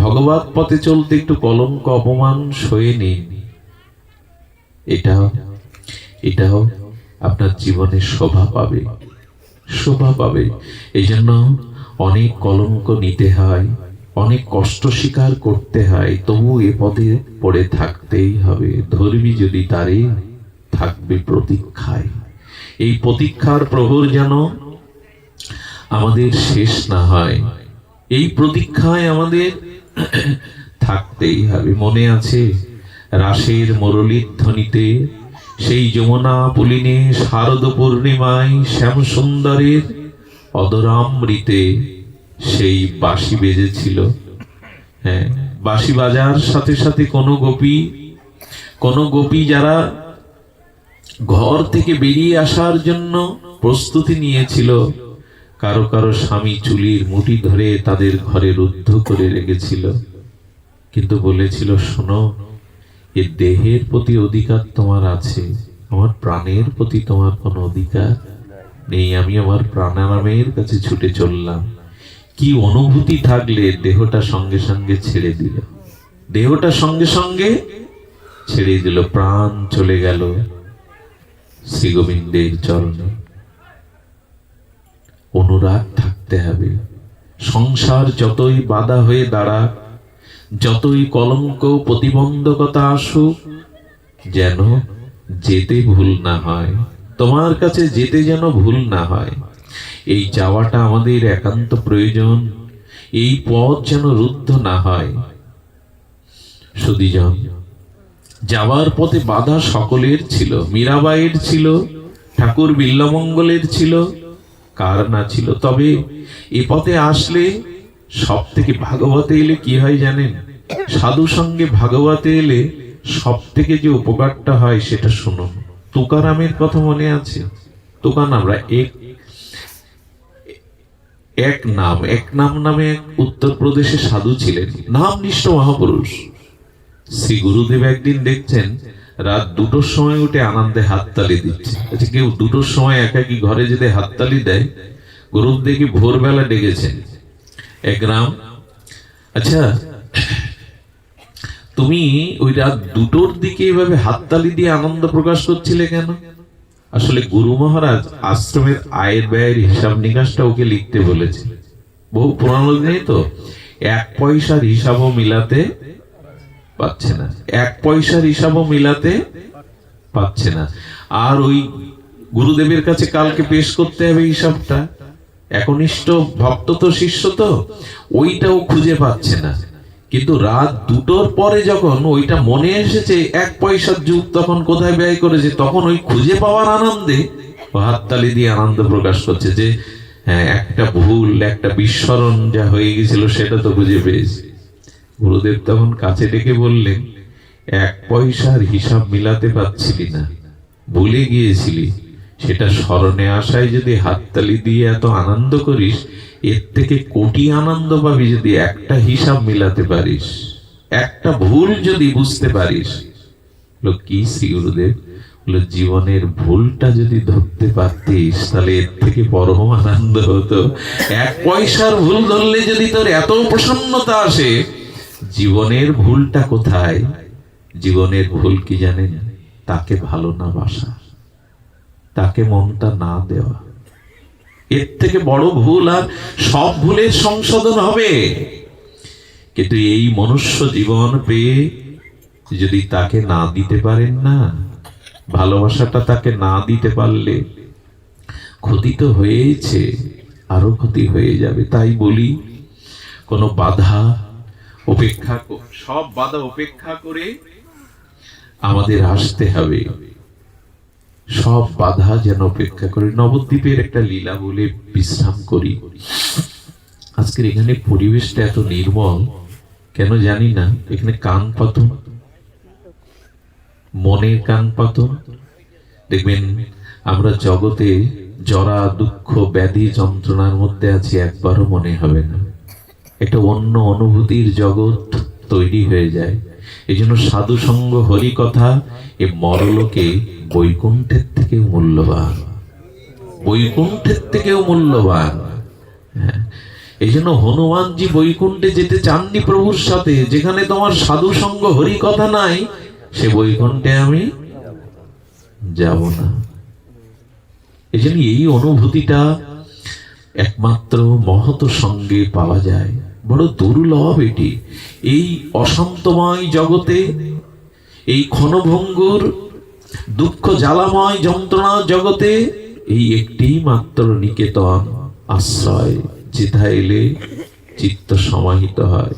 ভগবত পথে চলতে একটু কলঙ্ক, অপমান সয়ে নিন। এটাও আপনার জীবনে শোভা পাবে, শোভা পাবে। এই জন্য অনেক কলঙ্ক নিতে হয়, অনেক কষ্ট স্বীকার করতে হয়, তবু এ পথে পড়ে থাকতেই হবে। ধর্মী যদি তারে থাকবে প্রতীক্ষায়। এই প্রতীক্ষার প্রহর যেন আমাদের শেষ না হয়, এই প্রতীক্ষায় আমাদের থাকতেই হবে। মনে আছে রাসের মুরলীর ধ্বনিতে সেই যমুনা পুলিনে শারদ পূর্ণিমায় শ্যাম সুন্দরের অদরামৃতে সেই বাঁশি বেজেছিল। হ্যাঁ, বাঁশি বাজার সাথে সাথে কোনো গোপী যারা ঘর থেকে বেরিয়ে আসার জন্য প্রস্তুতি নিয়েছিল, কারো কারো স্বামী চুলির মুঠি ধরে তাদের ঘরে রুদ্ধ করে রেখেছিল, কিন্তু বলেছিল, শোনো, এ দেহের প্রতি অধিকার তোমার আছে, আমার প্রাণের প্রতি তোমার কোনো অধিকার নেই। আমি আমার প্রাণারামের কাছে ছুটে চললাম। কি অনুভূতি থাকলে দেহটা সঙ্গে সঙ্গে ছেড়ে দিল, দেহটা সঙ্গে সঙ্গে ছেড়ে দিল, প্রাণ চলে গেল শ্রী গোবিন্দের চরণে। অনুরাগ থাকতে হবে। সংসার যতই বাধা হয়ে দাঁড়াক, যতই কলঙ্ক প্রতিবন্ধকতা আসুক, যেন যেতে ভুল না হয়, তোমার কাছে যেতে যেন ভুল না হয়। এই যাওয়াটা আমাদের একান্ত প্রয়োজন। এই পথ যেন রুদ্ধ না হয়। সুধীজন, যাওয়ার পথে বাধা সকলের ছিল, মীরাবাইয়ের ছিল, ঠাকুর বিল্বমঙ্গলের ছিল, কার না ছিল। তবে এ পথে আসলে সব থেকে ভাগবতে এলে কি হয় জানেন? সাধু সঙ্গে ভাগবতে এলে সব থেকে যে উপকারটা হয় সেটা শুনুন। তুকারামের কথা মনে আছে? তুকারামরা এক নাম নামে উত্তরপ্রদেশে সাধু ছিলেন, নামনিষ্ঠ মহাপুরুষ। শ্রী গুরুদেব একদিন দেখছেন রাত 2টোর সময় উঠে আনন্দে হাততালি দিচ্ছে। আচ্ছা, কেউ 2টোর সময় একাকি ঘরে যদি হাততালি দেয়, গুরুদেবকে ভোরবেলা ডেকেছেন, এক রাম, আচ্ছা তুমি ওই রাত 2টোর দিকে এভাবে হাততালি দিয়ে আনন্দ প্রকাশ করছিলে কেন? আসলে গুরু মহারাজ আশ্রমের আয়ের ব্যয়ের হিসাব নিকাশটা ওকে লিখতে বলেছে। বহু পুরানো দিনে তো 1 পয়সার হিসাবও মিলাতে পাচ্ছে না, 1 পয়সার হিসাবও মিলাতে পাচ্ছে না। আর ওই গুরুদেবের কাছে কালকে পেশ করতে হবে হিসাবটা। একনিষ্ঠ ভক্ত তো, শিষ্য তো, ওইটাও খুঁজে পাচ্ছে না। কিন্তু রাত 2টোর পরে যখন ওইটা মনে এসেছে 1 পয়সার যুগ তখন কোথায় ব্যয় করেছে, তখন ওই খুঁজে পাওয়ার আনন্দে হাততালি দিয়ে আনন্দ প্রকাশ করছে যে হ্যাঁ, একটা ভুল, একটা বিস্মরণ যা হয়ে গেছিল সেটা তো খুঁজে পেয়েছি। গুরুদেব তখন কাছে ডেকে বললেন, 1 পয়সার হিসাব মিলাতে পারছিলি না, ভুলে গিয়েছিলি, সেটা স্মরণে আসায় যদি হাততালি দিয়ে এত আনন্দ করিস, এর থেকে কোটি আনন্দ পাবি যদি একটা হিসাব মিলাতে পারিস, একটা ভুল যদি বুঝতে পারিস। কি শ্রী গুরুদেব? জীবনের ভুলটা যদি ধরতে পারতিস তাহলে এর থেকে বড় আনন্দ হতো। 1 পয়সার ভুল ধরলে যদি তোর এত প্রসন্নতা আসে, জীবনের ভুলটা কোথায়? জীবনের ভুল কি জানেন? তাকে ভালো না বাসা, তাকে মনটা না দেওয়া। এর থেকে বড় ভুল আর সব ভুলের সংশোধন হবে। কিন্তু এই মনুষ্য জীবন পেয়ে যদি তাকে না দিতে পারেন না, ভালোবাসাটা তাকে না দিতে পারলে ক্ষতি তো হয়েছে, আরো ক্ষতি হয়ে যাবে। তাই বলি, কোনো বাধা উপেক্ষা, সব বাধা উপেক্ষা করে আমাদের আসতে হবে। সব বাধা যেন উপেক্ষা করে নবদ্বীপের একটা লীলা বলে বিশ্রাম করি। আজকের এখানে পরিবেশটা এত নির্মল কেন জানি না। এখানে কান পাতুন, মনের কান পাতুন। দেখবেন আমরা জগতে জরা, দুঃখ, ব্যাধি, যন্ত্রণার মধ্যে আছি, একবারও মনে হবে না। একটা অন্য অনুভূতির জগৎ তৈরি হয়ে যায়। এই জন্য সাধু সঙ্গ, হরি কথা এ মরলোকে বৈকুণ্ঠের থেকেও মূল্যবান, বৈকুণ্ঠের থেকেও মূল্যবান। এই জন্য হনুমানজি বৈকুণ্ঠে যেতে চাননি প্রভুর সাথে। যেখানে তোমার সাধু সঙ্গ, হরি কথা নাই, সে বৈকুণ্ঠে আমি যাব না। এই জন্য এই অনুভূতিটা একমাত্র মহৎ সঙ্গে পাওয়া যায়। বড় দুর্লভ এটি। এই অশান্তময় জগতে, এই ক্ষণভঙ্গুর দুঃখ জ্বালাময় যন্ত্রণা জগতে এই একটি মাত্র নিকেতন আশ্রয়, যেথা এলে চিত্ত সমাহিত হয়।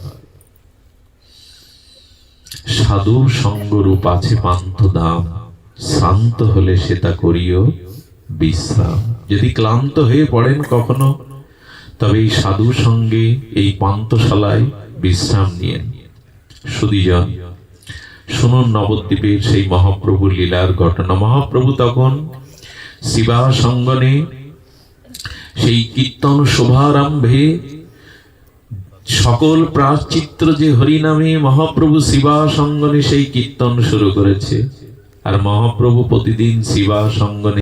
সাধু সঙ্গরূপ আছে পান্থ দাম, শ্রান্ত হলে সেটা করিও বিশ্রাম। যদি ক্লান্ত হয়ে পড়েন কখনো, তবে এই সাধু সঙ্গে এই পান্থশালায় বিশ্রাম নিয়েন। সুধীজন, শুনুন নবদ্বীপের সেই মহাপ্রভু লীলার ঘটনা। মহাপ্রভু তখন শিবাসঙ্গনে সেই কীর্তন শোভারম্ভে সকল প্রাচিত্র যে হরিনামে মহাপ্রভু শিবাসঙ্গনে সেই কীর্তন শুরু করেছে। আর মহাপ্রভু প্রতিদিন শিবাসঙ্গনে